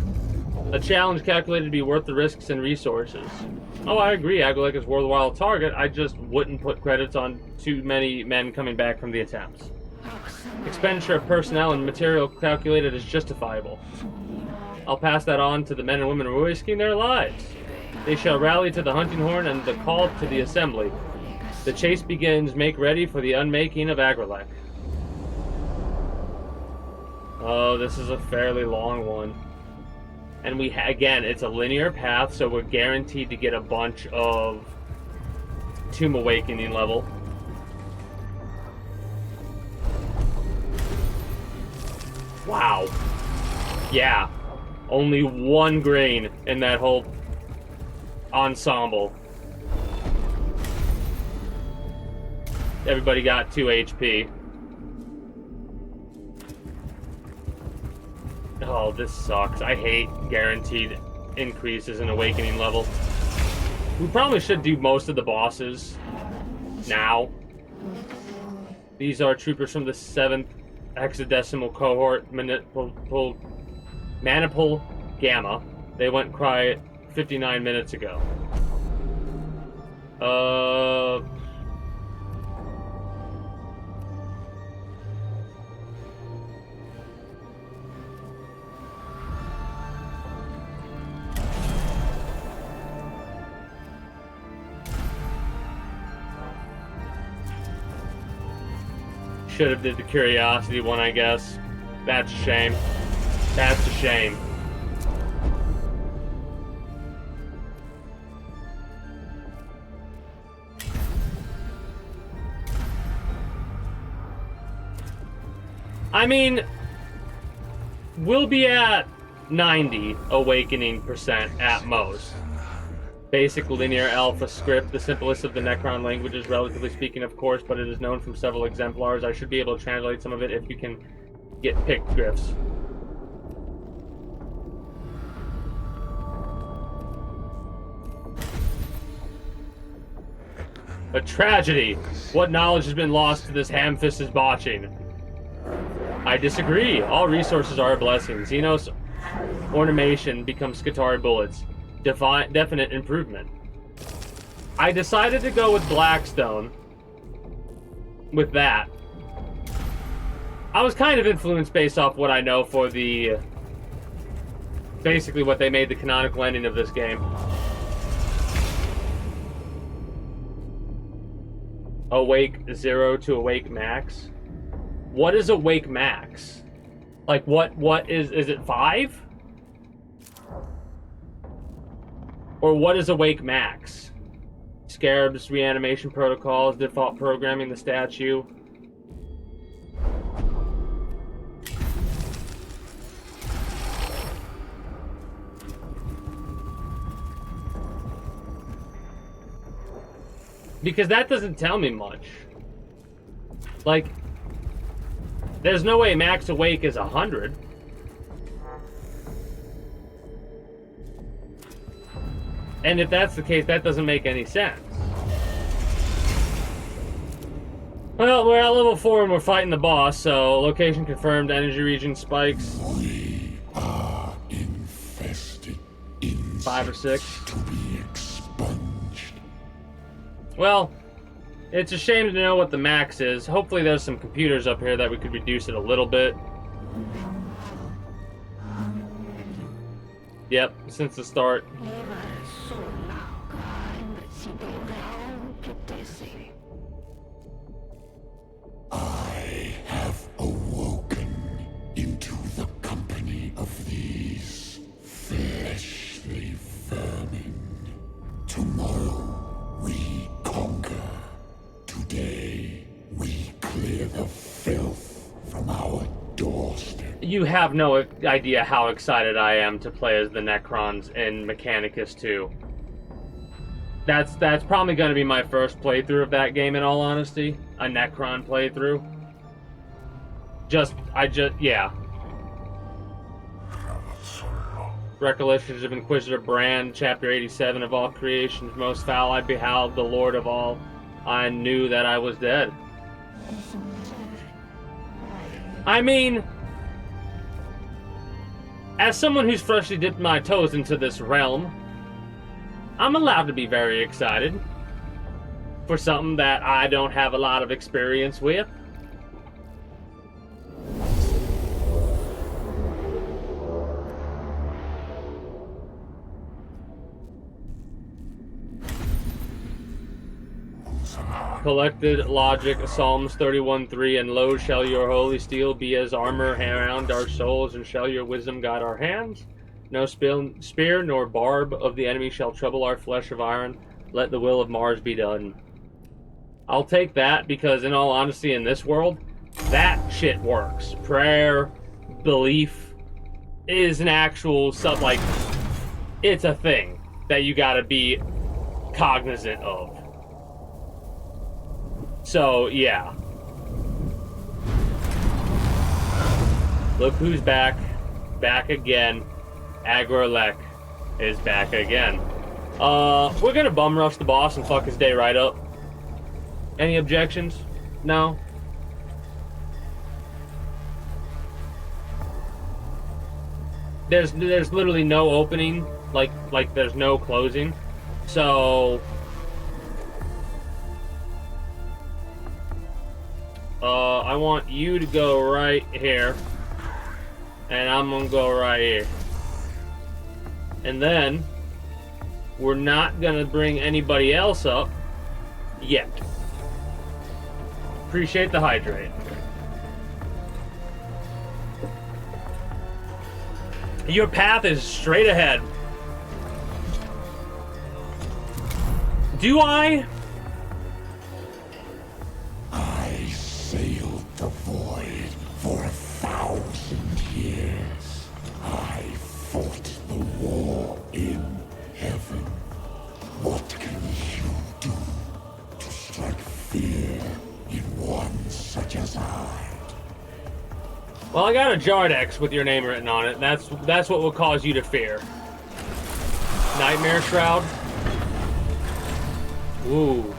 A challenge calculated to be worth the risks and resources. Oh, I agree, Agrelek is a worthwhile target. I just wouldn't put credits on too many men coming back from the attempts. Expenditure of personnel and material calculated as justifiable. I'll pass that on to the men and women who are risking their lives. They shall rally to the hunting horn and the call to the assembly. The chase begins. Make ready for the unmaking of Agrelek. Oh, this is a fairly long one. And again, it's a linear path, so we're guaranteed to get a bunch of Tomb Awakening level. Wow. Yeah. Only one grain in that whole ensemble. Everybody got 2 HP. Oh, this sucks. I hate guaranteed increases in awakening level. We probably should do most of the bosses now. These are troopers from the 7th hexadecimal cohort, Maniple Gamma. They went quiet 59 minutes ago. Should have did the curiosity one, I guess. That's a shame. That's a shame. I mean, we'll be at 90 awakening percent at most. Basic linear alpha script, the simplest of the Necron languages, relatively speaking, of course, but it is known from several exemplars. I should be able to translate some of it if you can get picked glyphs. A tragedy! What knowledge has been lost to this ham-fisted botching? I disagree. All resources are a blessing. Xenos ornamation becomes Skitarii bullets. Definite improvement. I decided to go with Blackstone. With that. I was kind of influenced based off what I know for the... basically what they made the canonical ending of this game. Awake 0 to Awake Max. What is Awake Max? Like what is it 5? Or what is Awake Max? Scarab's reanimation protocols, default programming, the statue. Because that doesn't tell me much. Like, there's no way max awake is 100. And if that's the case, that doesn't make any sense. Well, we're at level 4 and we're fighting the boss, so location confirmed, energy region spikes. We are infested. 5 or 6. To be expunged. Well, it's a shame to know what the max is. Hopefully there's some computers up here that we could reduce it a little bit. Yep, since the start. I have awoken into the company of these fleshly vermin. To You have no idea how excited I am to play as the Necrons in Mechanicus 2. That's probably going to be my first playthrough of that game, in all honesty. A Necron playthrough. Yeah. Recollections of Inquisitor Brand, Chapter 87. Of all creations most foul, I beheld the Lord of all. I knew that I was dead. I mean, as someone who's freshly dipped my toes into this realm, I'm allowed to be very excited for something that I don't have a lot of experience with. Collected logic, Psalms 31:3, and lo, shall your holy steel be as armor around our souls, and shall your wisdom guide our hands? No spear nor barb of the enemy shall trouble our flesh of iron. Let the will of Mars be done. I'll take that, because in all honesty, in this world, that shit works. Prayer, belief is an actual like, it's a thing that you gotta be cognizant of. So, yeah. Look who's back. Back again. Agrolek is back again. We're gonna bum rush the boss and fuck his day right up. Any objections? No? There's literally no opening. Like there's no closing. So... I want you to go right here, and I'm gonna go right here. And then, we're not gonna bring anybody else up yet. Appreciate the hydrate. Your path is straight ahead. Do I? Sailed the void for 1,000 years. I fought the war in heaven. What can you do to strike fear in one such as I? Well, I got a Jardex with your name written on it. That's what will cause you to fear. Nightmare Shroud. Ooh.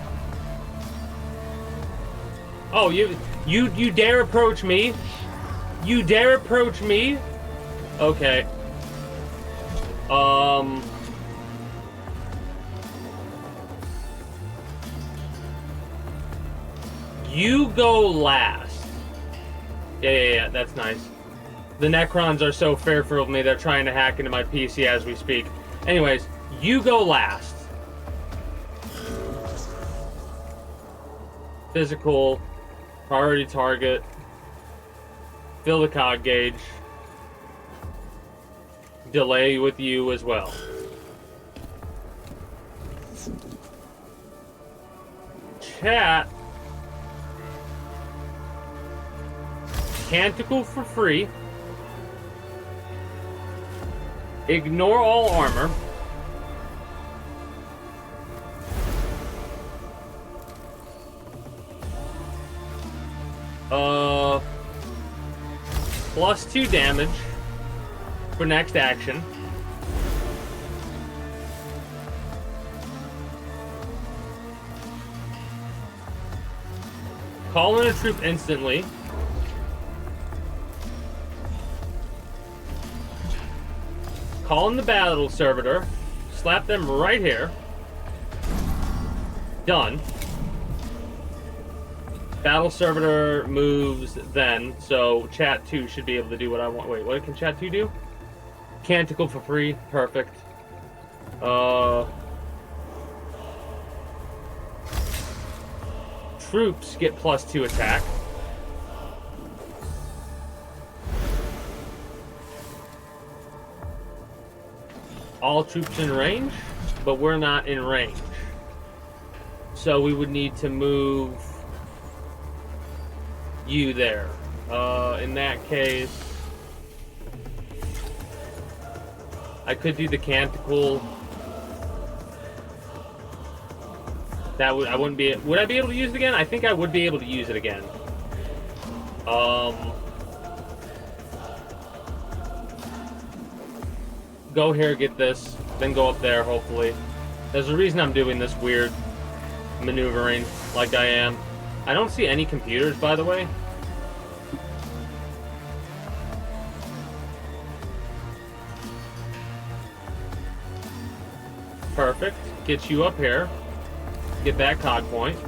Oh, you dare approach me? You dare approach me? Okay. You go last. Yeah, that's nice. The Necrons are so fearful of me, they're trying to hack into my PC as we speak. Anyways, you go last. Physical. Priority target. Fill the cog gauge. Delay with you as well. Chat. Canticle for free. Ignore all armor. +2 damage for next action. Call in a troop instantly. Call in the battle servitor. Slap them right here. Done. Battle servitor moves then, so chat 2 should be able to do what I want. Wait, what can chat 2 do? Canticle for free. Perfect. Troops get +2 attack. All troops in range, but we're not in range. So we would need to move you there. In that case, I could do the canticle. That would I wouldn't be. Would I be able to use it again? I think I would be able to use it again. Go here, get this, then go up there. Hopefully, there's a reason I'm doing this weird maneuvering like I am. I don't see any computers, by the way. Perfect. Get you up here. Get that cog point.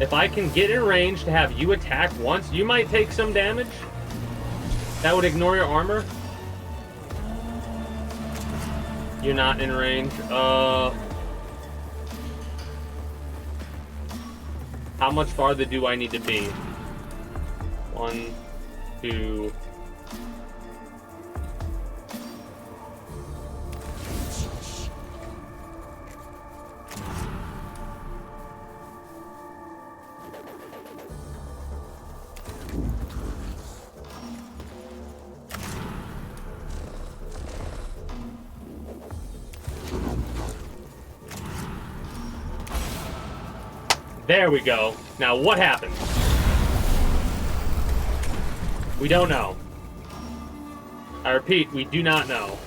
If I can get in range to have you attack once, you might take some damage. That would ignore your armor. You're not in range. How much farther do I need to be? 1, 2... There we go. Now what happened? We don't know. I repeat, we do not know.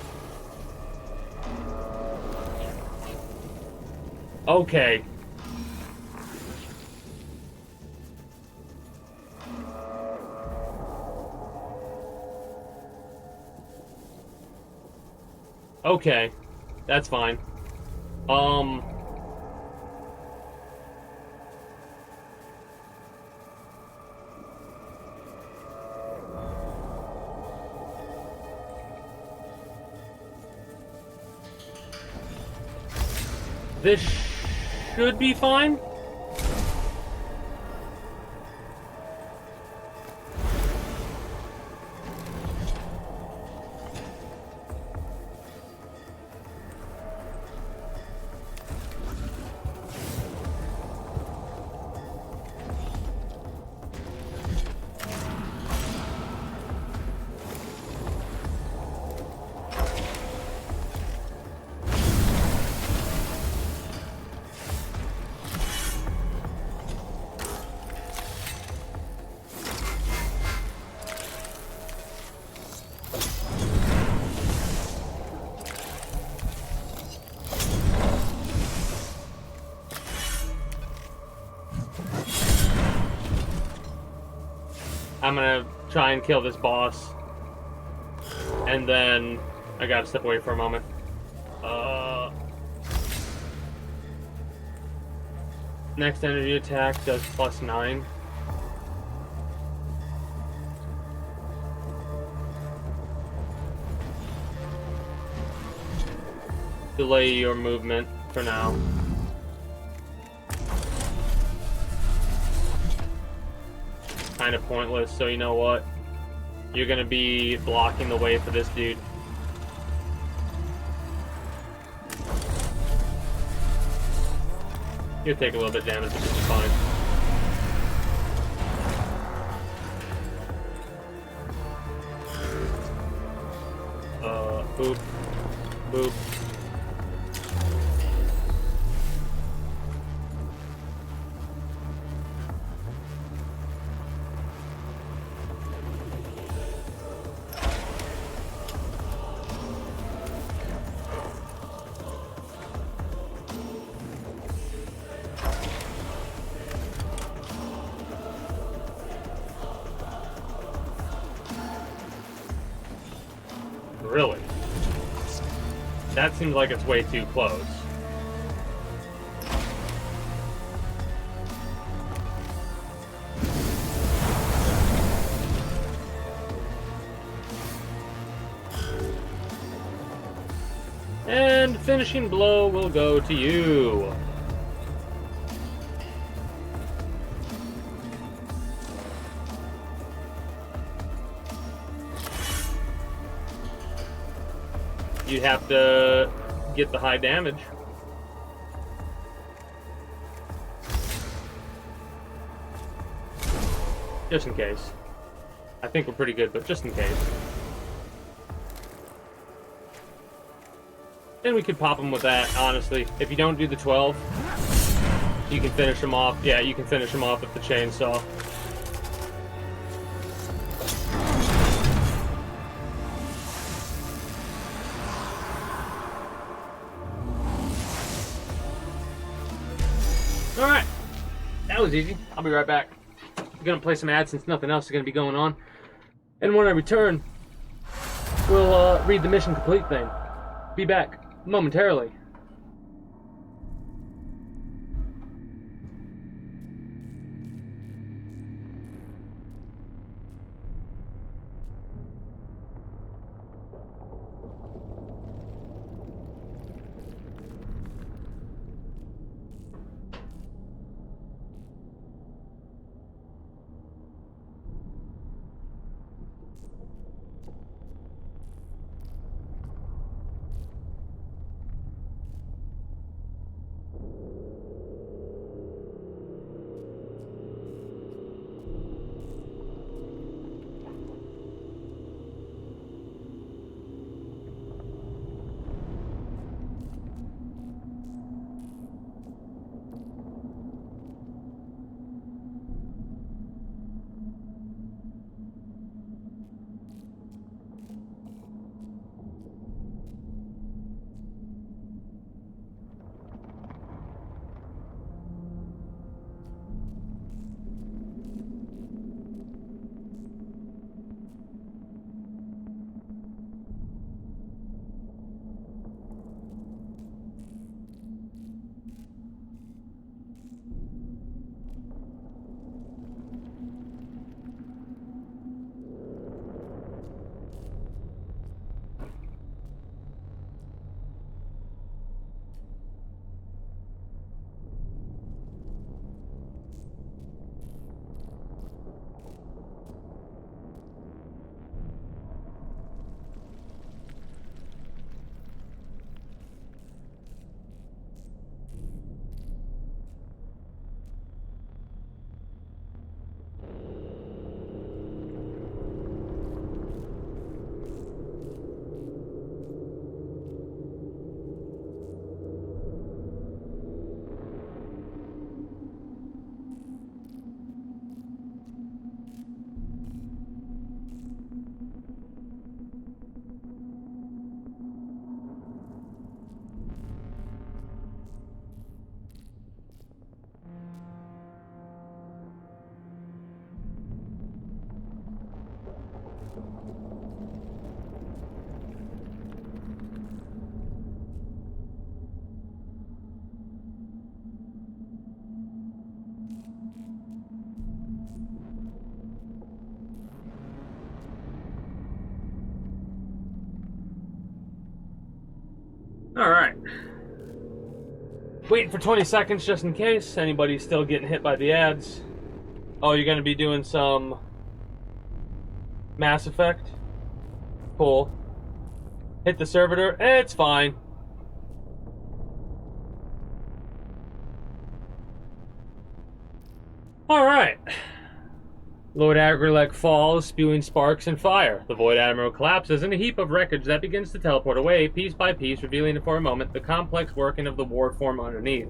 Okay. Okay. That's fine. This should be fine. I'm gonna try and kill this boss. And then I gotta step away for a moment. Next energy attack does +9. Delay your movement for now. Kind of pointless, so you know what? You're gonna be blocking the way for this dude. You'll take a little bit of damage, which is fine. Boop. Boop. Really? That seems like it's way too close. And finishing blow will go to you. You'd have to get the high damage. Just in case. I think we're pretty good, but just in case. And we could pop them with that, honestly. If you don't do the 12, you can finish them off. Yeah, you can finish them off with the chainsaw. Alright. That was easy. I'll be right back. I'm gonna play some ads since nothing else is gonna be going on. And when I return, we'll read the mission complete thing. Be back momentarily. Alright. Waiting for 20 seconds just in case anybody's still getting hit by the ads. Oh, you're gonna be doing some Mass Effect? Cool. Hit the servitor? It's fine. Alright. Lord Agrelek falls, spewing sparks and fire. The Void Admiral collapses in a heap of wreckage that begins to teleport away, piece by piece, revealing for a moment the complex working of the war form underneath.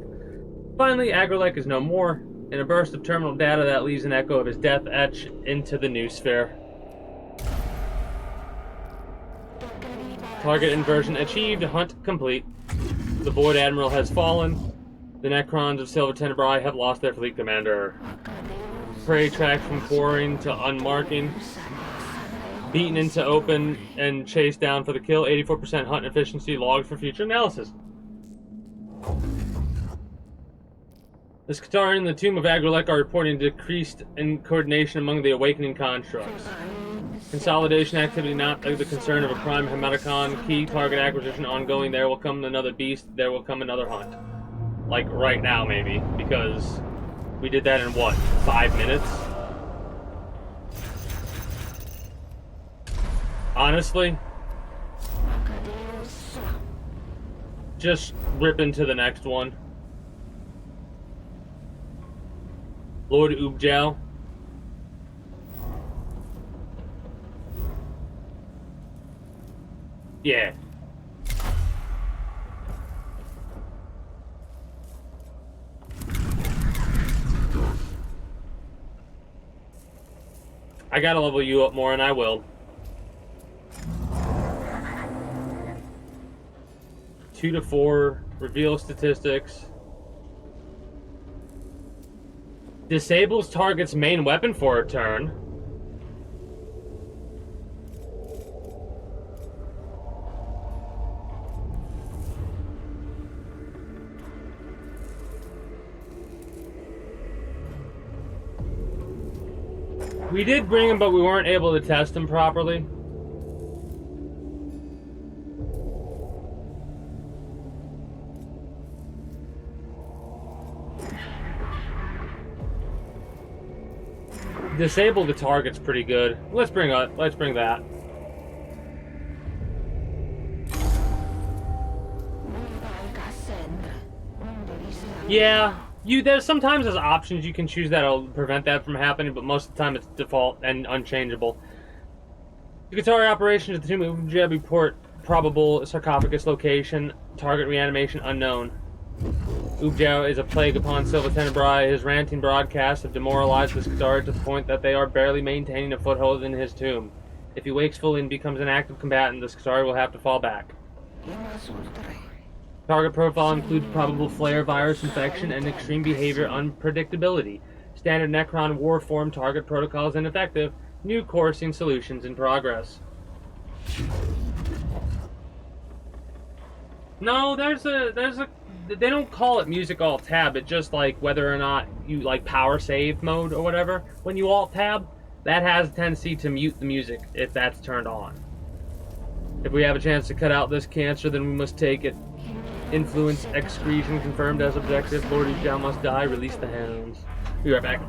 Finally, Agrelek is no more. In a burst of terminal data that leaves an echo of his death etched into the new sphere. Target inversion achieved, hunt complete. The Void Admiral has fallen. The Necrons of Silva Tenebris have lost their fleet commander. Prey tracked from quarrying to unmarking. Beaten into open and chased down for the kill. 84% hunt efficiency logged for future analysis. The Skitari and the Tomb of Agrelek are reporting decreased in coordination among the awakening constructs. Consolidation activity not the concern of a prime Hematicon. Key target acquisition ongoing. There will come another beast. There will come another hunt. Like right now, maybe. Because we did that in what? 5 minutes? Honestly, just rip into the next one. Lord Ubjal. Yeah. I gotta level you up more, and I will. 2 to 4, reveal statistics. Disables target's main weapon for a turn. We did bring him, but we weren't able to test him properly. Disable the target's pretty good. Let's bring that. Yeah, there's sometimes there's options you can choose that'll prevent that from happening, but most of the time it's default and unchangeable. Secretary operations at the tomb of Jeb report probable sarcophagus location, target reanimation unknown. Ubjao is a plague upon Silva Tenebris. His ranting broadcasts have demoralized the Skadari to the point that they are barely maintaining a foothold in his tomb. If he wakes fully and becomes an active combatant, the Skadari will have to fall back. Target profile includes probable flare virus infection and extreme behavior unpredictability. Standard Necron war form target protocols ineffective. New coursing solutions in progress. No, there's a they don't call it music alt tab. It's just like whether or not you like power save mode or whatever. When you alt tab, that has a tendency to mute the music if that's turned on. If we have a chance to cut out this cancer, then we must take it. Influence excretion confirmed as objective. Lord Ujao must die. Release the hounds. Be right back.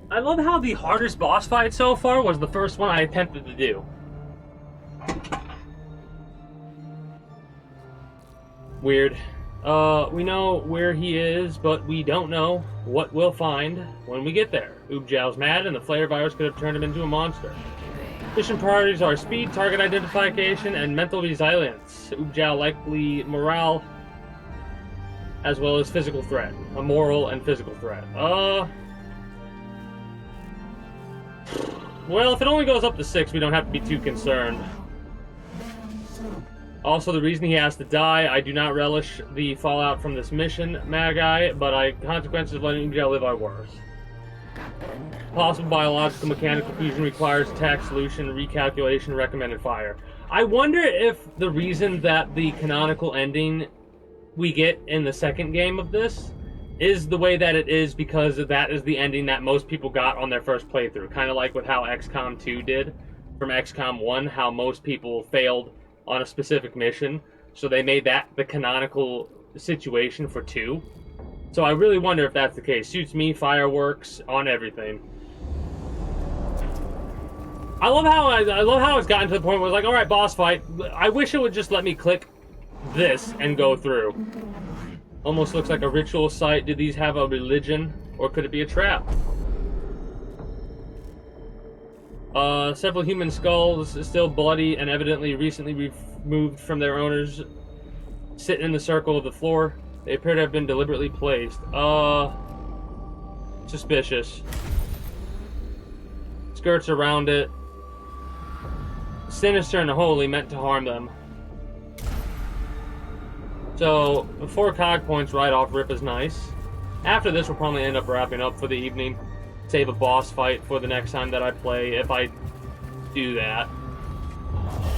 I love how the hardest boss fight so far was the first one I attempted to do. Weird. We know where he is, but we don't know what we'll find when we get there. Ubjao's mad, and the flare virus could have turned him into a monster. Mission priorities are speed, target identification, and mental resilience. Ubjao likely morale, as well as physical threat. A moral and physical threat. Well, if it only goes up to 6, we don't have to be too concerned. Also, the reason he has to die, I do not relish the fallout from this mission, Magi, but consequences of letting you live are worse. Possible biological mechanical fusion requires attack solution, recalculation, recommended fire. I wonder if the reason that the canonical ending we get in the second game of this is the way that it is because that is the ending that most people got on their first playthrough. Kind of like with how XCOM 2 did from XCOM 1, how most people failed on a specific mission. So they made that the canonical situation for 2. So I really wonder if that's the case. Suits me, fireworks, on everything. I love how it's gotten to the point where it's like, alright, boss fight. I wish it would just let me click this and go through. Almost looks like a ritual site. Do these have a religion? Or could it be a trap? Several human skulls, still bloody and evidently recently removed from their owners, sit in the circle of the floor. They appear to have been deliberately placed. Suspicious. Skirts around it. Sinister and holy, meant to harm them. So, 4 cog points right off rip is nice. After this, we'll probably end up wrapping up for the evening. Save a boss fight for the next time that I play, if I do that.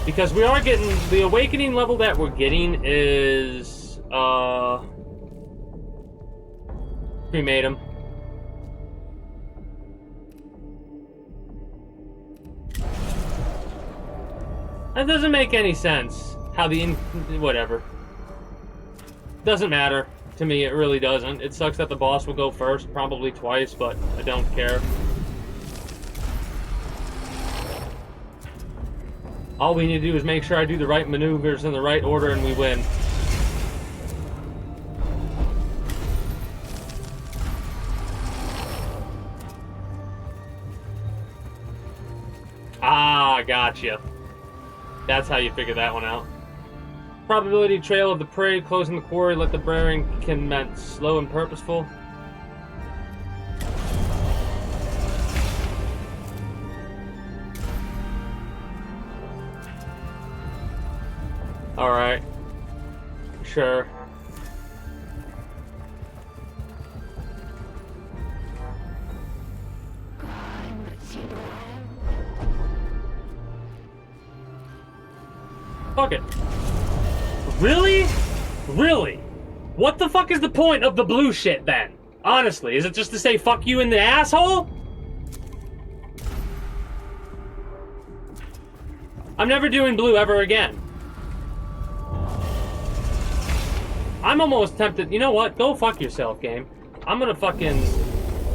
Because we are getting... The awakening level that we're getting is... Crematum. That doesn't make any sense. How the... Whatever. Doesn't matter. To me, it really doesn't. It sucks that the boss will go first, probably twice, but I don't care. All we need to do is make sure I do the right maneuvers in the right order and we win. Ah, gotcha. That's how you figure that one out. Probability trail of the prey, closing the quarry, let the bearing commence. Slow and purposeful. Alright. Sure. Fuck it. Really? Really? What the fuck is the point of the blue shit then? Honestly, is it just to say fuck you in the asshole? I'm never doing blue ever again. I'm almost tempted. You know what? Go fuck yourself, game. I'm gonna fucking...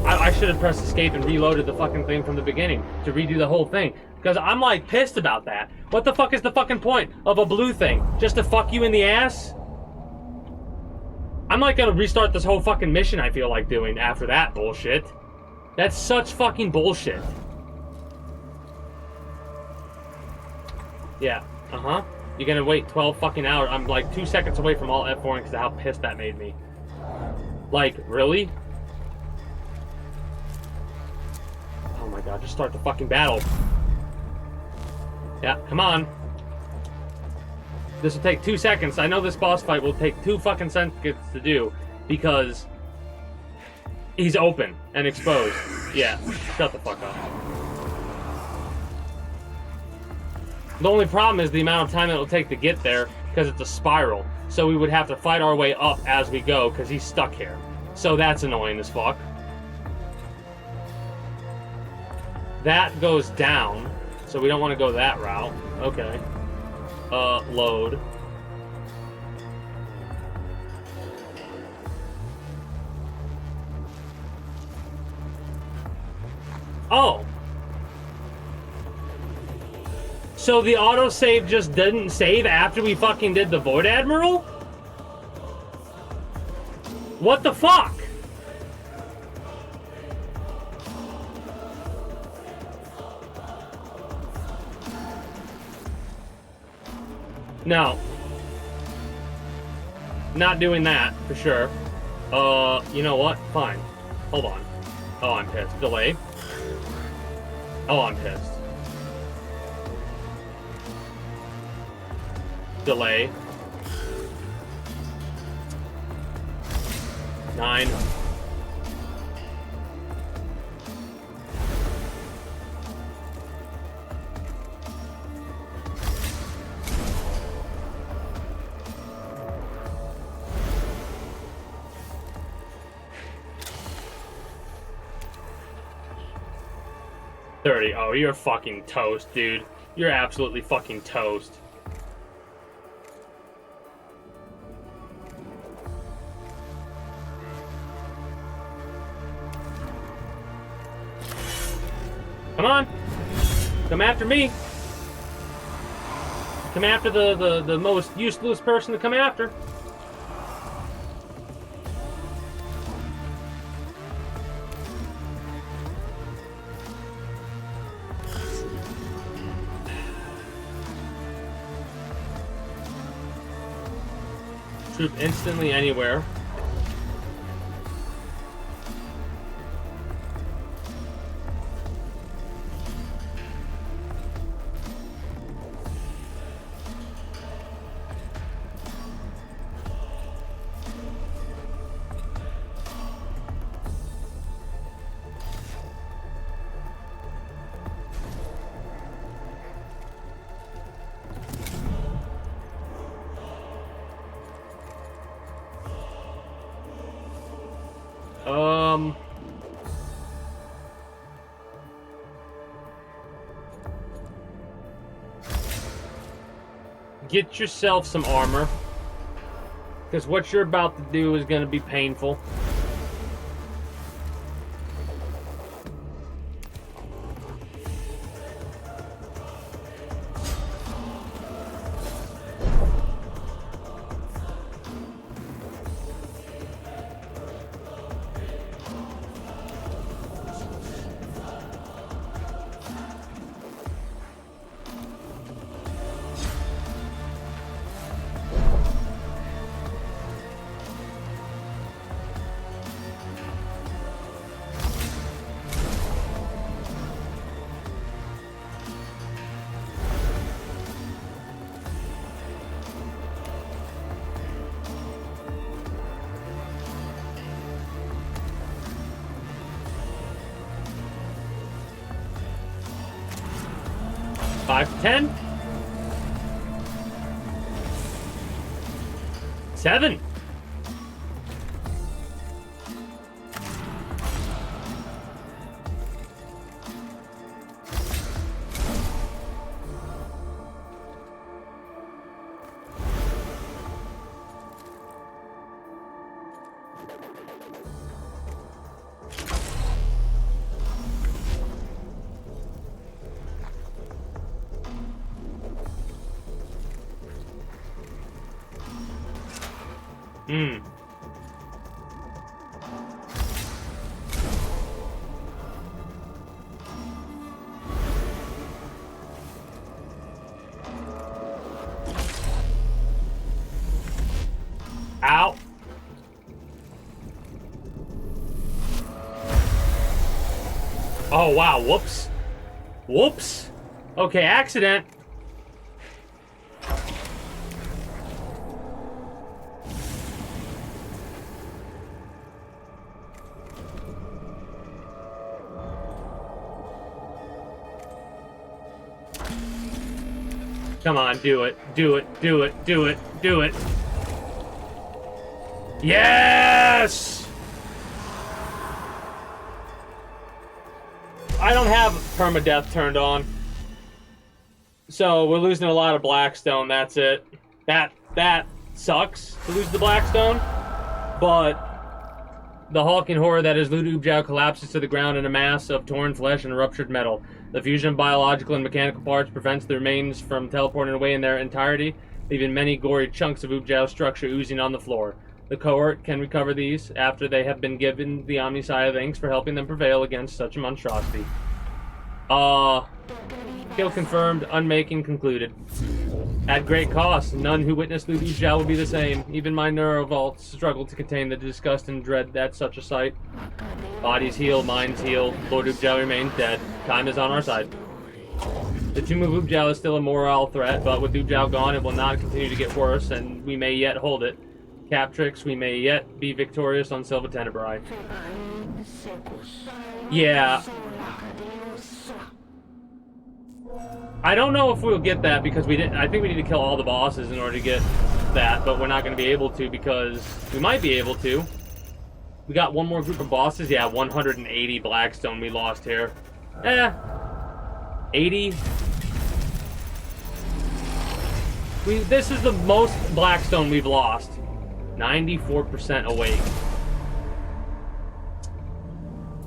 I should have pressed escape and reloaded the fucking thing from the beginning to redo the whole thing. Because I'm like pissed about that. What the fuck is the fucking point of a blue thing? Just to fuck you in the ass? I'm like gonna restart this whole fucking mission I feel like doing after that bullshit. That's such fucking bullshit. Yeah, You're gonna wait 12 fucking hours. I'm like 2 seconds away from all F4 because of how pissed that made me. Like, really? Oh my god, just start the fucking battle. Yeah, come on. This will take 2 seconds. I know this boss fight will take 2 fucking seconds to do because he's open and exposed. Yeah, shut the fuck up. The only problem is the amount of time it will take to get there because it's a spiral. So we would have to fight our way up as we go because he's stuck here. So that's annoying as fuck. That goes down. So we don't want to go that route. Okay. Load. Oh. So the autosave just didn't save after we fucking did the Void Admiral? What the fuck? No. Not doing that, for sure. You know what? Fine. Hold on. Oh, I'm pissed. Delay. Oh, I'm pissed. delay. 9. Oh, you're fucking toast, dude. You're absolutely fucking toast. Come on. Come after me. Come after the most useless person to come after. Troop instantly anywhere. Get yourself some armor, because what you're about to do is going to be painful. Five to 10. 7. Ow. Oh, wow. Whoops. Whoops. Okay, accident. Come on, do it. Do it. Do it. Do it. Do it. Yes! I don't have permadeath turned on. So we're losing a lot of Blackstone, that's it. That sucks to lose the Blackstone. But the hulking horror that is Ludu Jiao collapses to the ground in a mass of torn flesh and ruptured metal. The fusion of biological and mechanical parts prevents the remains from teleporting away in their entirety, leaving many gory chunks of Jiao's structure oozing on the floor. The cohort can recover these after they have been given the Omnisci thanks for helping them prevail against such a monstrosity. Kill confirmed, unmaking concluded. At great cost, none who witnessed Lu Jiao will be the same. Even my neurovaults struggle to contain the disgust and dread at such a sight. Bodies healed, minds healed, Lord Jiao remains dead. Time is on our side. The tomb of Ubjao is still a morale threat, but with Ubjao gone, it will not continue to get worse, and we may yet hold it. Captrix, we may yet be victorious on Silva Tenebris. Yeah. I don't know if we'll get that because we didn't. I think we need to kill all the bosses in order to get that, but we're not going to be able to because we might be able to. We got one more group of bosses. Yeah, 180 Blackstone we lost here. 80. This is the most Blackstone we've lost. 94% awake.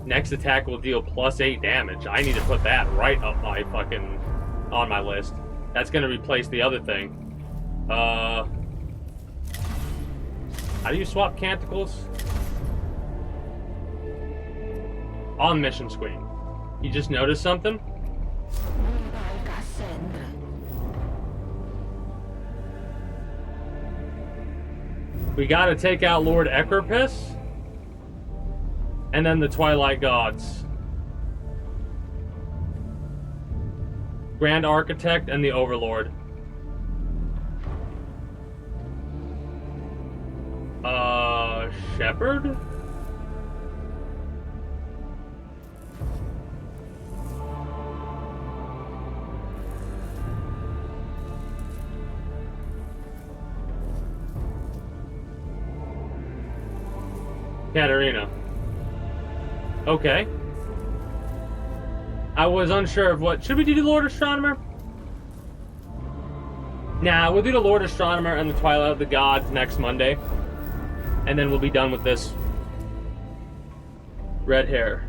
Next attack will deal +8 damage. I need to put that right up my fucking... on my list. That's gonna replace the other thing. How do you swap canticles? On mission screen. You just noticed something? We gotta take out Lord Ekerpis. And then the Twilight Gods. Grand Architect and the Overlord. Shepherd? Katarina. Okay. I was unsure of what... Should we do the Lord Astronomer? Nah, we'll do the Lord Astronomer and the Twilight of the Gods next Monday. And then we'll be done with this. Red hair.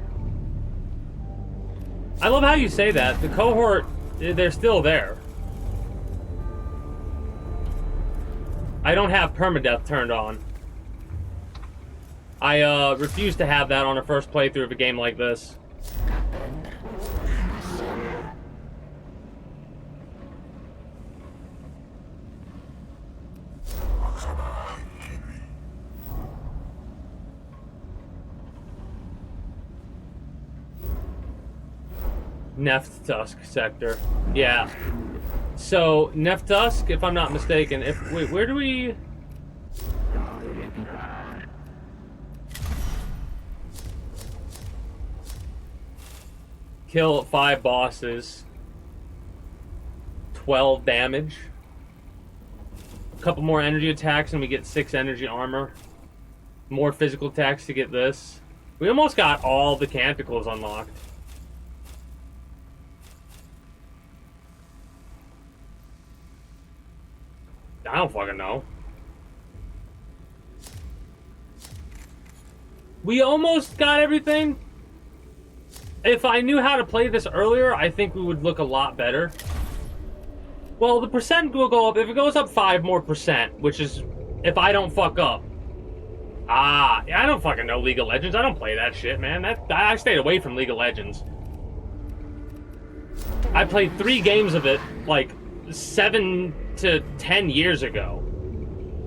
I love how you say that. The cohort, they're still there. I don't have permadeath turned on. I refuse to have that on a first playthrough of a game like this. Nefttusk sector. Yeah. So, Nefttusk, if I'm not mistaken, wait, where do we... Kill 5 bosses. 12 damage. A couple more energy attacks and we get 6 energy armor. More physical attacks to get this. We almost got all the canticles unlocked. I don't fucking know. We almost got everything. If I knew how to play this earlier, I think we would look a lot better. Well, the percent will go up. If it goes up 5 more percent, which is if I don't fuck up. I don't fucking know League of Legends. I don't play that shit, man. I stayed away from League of Legends. I played 3 games of it, like, 7 to 10 years ago.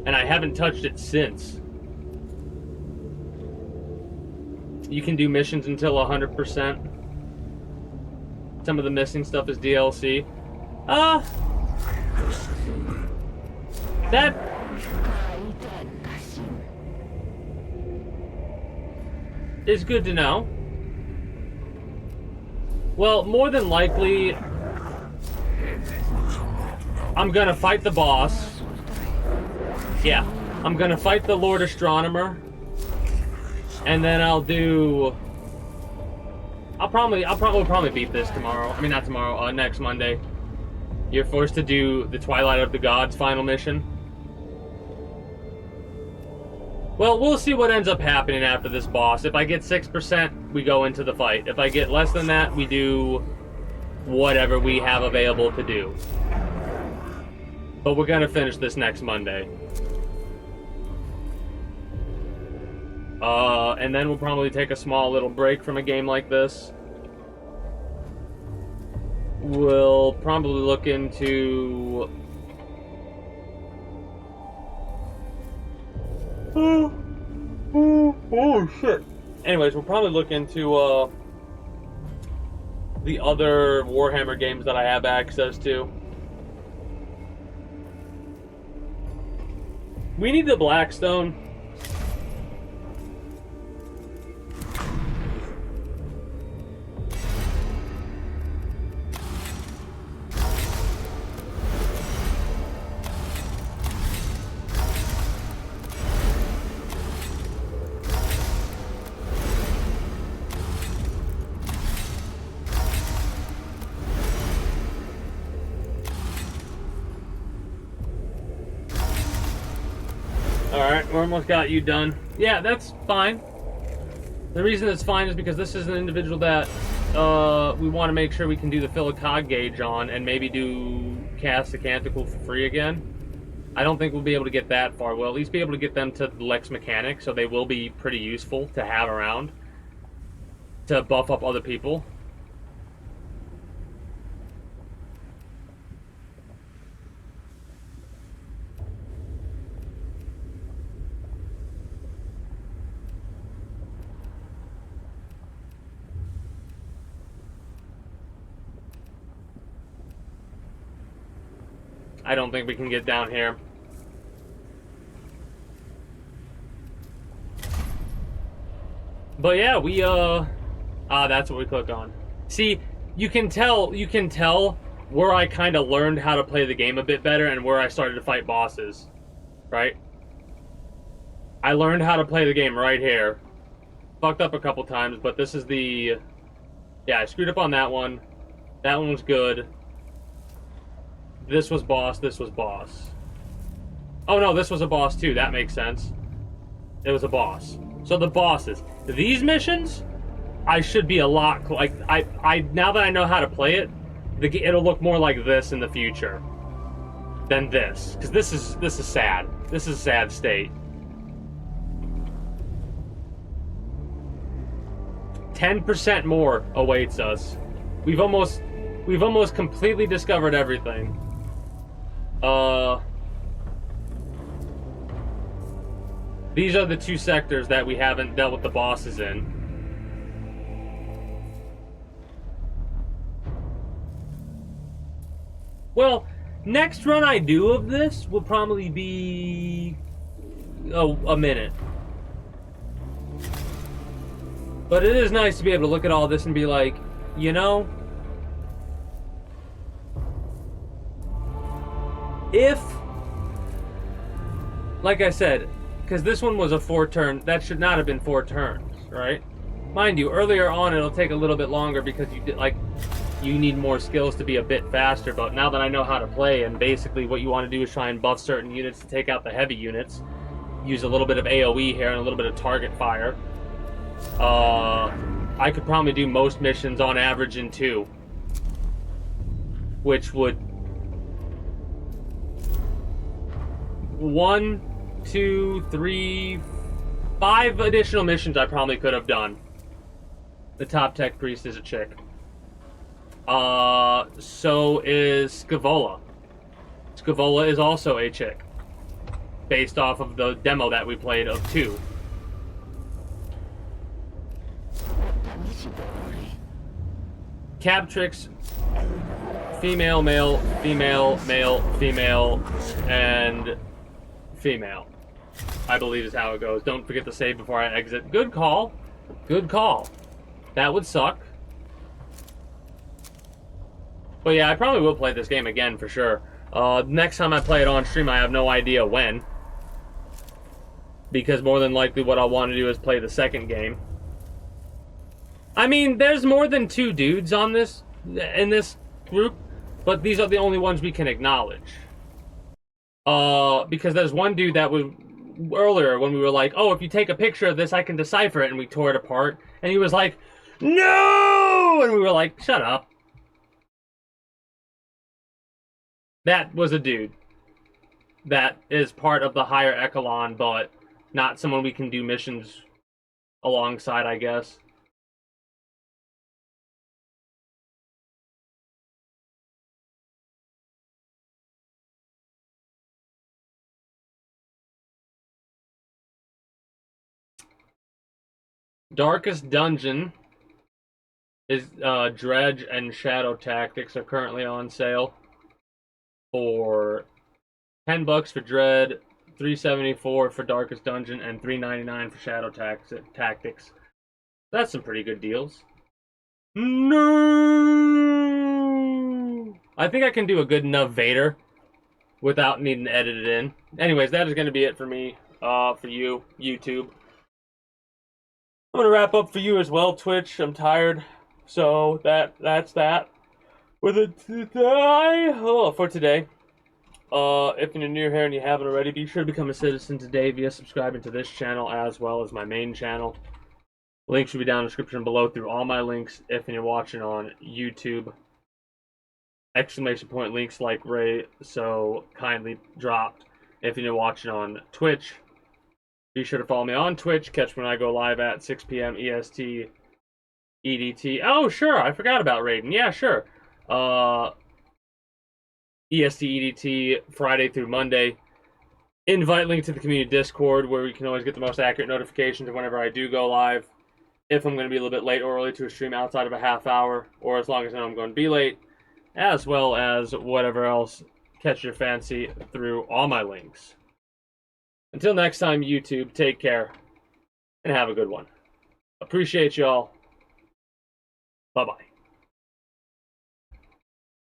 And I haven't touched it since. You can do missions until 100%. Some of the missing stuff is DLC. That... is good to know. Well, more than likely... I'm gonna fight the boss. Yeah, I'm gonna fight the Lord Astronomer. And then I'll probably beat this tomorrow. I mean, not tomorrow, next Monday. You're forced to do the Twilight of the Gods final mission. Well, we'll see what ends up happening after this boss. If I get 6%, we go into the fight. If I get less than that, we do whatever we have available to do. But we're gonna finish this next Monday. And then we'll probably take a small little break from a game like this. We'll probably look into... Oh shit. Anyways, we'll probably look into, the other Warhammer games that I have access to. We need the Blackstone. Alright, we almost got you done. Yeah, that's fine. The reason it's fine is because this is an individual that we want to make sure we can do the fill a cog gauge on and maybe do cast the Canticle for free again. I don't think we'll be able to get that far. We'll at least be able to get them to Lex Mechanic, so they will be pretty useful to have around to buff up other people. I don't think we can get down here. But yeah, we that's what we click on. See, you can tell where I kind of learned how to play the game a bit better and where I started to fight bosses, right? I learned how to play the game right here. Fucked up a couple times, but this is the... Yeah, I screwed up on that one. That one was good. This was boss, this was boss. Oh no, this was a boss too, that makes sense. It was a boss. So the bosses. These missions, I should be a lot... Like, I now that I know how to play it, it'll look more like this in the future than this. Because this is sad. This is a sad state. 10% more awaits us. We've almost completely discovered everything. These are the two sectors that we haven't dealt with the bosses in. Well, next run I do of this will probably be a minute. But it is nice to be able to look at all this and be like, you know, if, like I said, because this one was a 4-turn, that should not have been 4 turns, right? Mind you, earlier on it'll take a little bit longer because you need more skills to be a bit faster, but now that I know how to play, and basically what you want to do is try and buff certain units to take out the heavy units, use a little bit of AoE here and a little bit of target fire, I could probably do most missions on average in 2, which would 1, 2, 3, 5 additional missions I probably could have done. The top tech priest is a chick. So is Scavola. Scavola is also a chick. Based off of the demo that we played of 2. Captrix, female, male, female, male, female, and female, I believe is how it goes. Don't forget to save before I exit. Good call. Good call. That would suck. But yeah, I probably will play this game again for sure. Next time I play it on stream, I have no idea when. Because more than likely what I'll want to do is play the second game. I mean, there's more than 2 dudes on this, in this group, but these are the only ones we can acknowledge. Because there's one dude that was earlier when we were like, oh, if you take a picture of this, I can decipher it, and we tore it apart. And he was like, no! And we were like, shut up. That was a dude that is part of the higher echelon, but not someone we can do missions alongside, I guess. Darkest Dungeon is Dredge and Shadow Tactics are currently on sale for $10 for Dread, $3.74 for Darkest Dungeon, and $3.99 for Shadow Tactics. That's some pretty good deals. No! I think I can do a good enough Vader without needing to edit it in. Anyways, that is going to be it for me, for you, YouTube. I'm going to wrap up for you as well, Twitch. I'm tired. So that's that. For today. If you're new here and you haven't already, be sure to become a citizen today via subscribing to this channel as well as my main channel. Link should be down in the description below through all my links if you're watching on YouTube. Exclamation point links like Ray so kindly dropped. If you're watching on Twitch, be sure to follow me on Twitch. Catch when I go live at 6 p.m. EST EDT. Oh, sure. I forgot about Raiden. Yeah, sure. EST EDT Friday through Monday. Invite link to the community Discord where we can always get the most accurate notifications of whenever I do go live. If I'm going to be a little bit late or early to a stream outside of a half hour, or as long as I know I'm going to be late, as well as whatever else catch your fancy through all my links. Until next time, YouTube, take care and have a good one. Appreciate y'all. Bye-bye.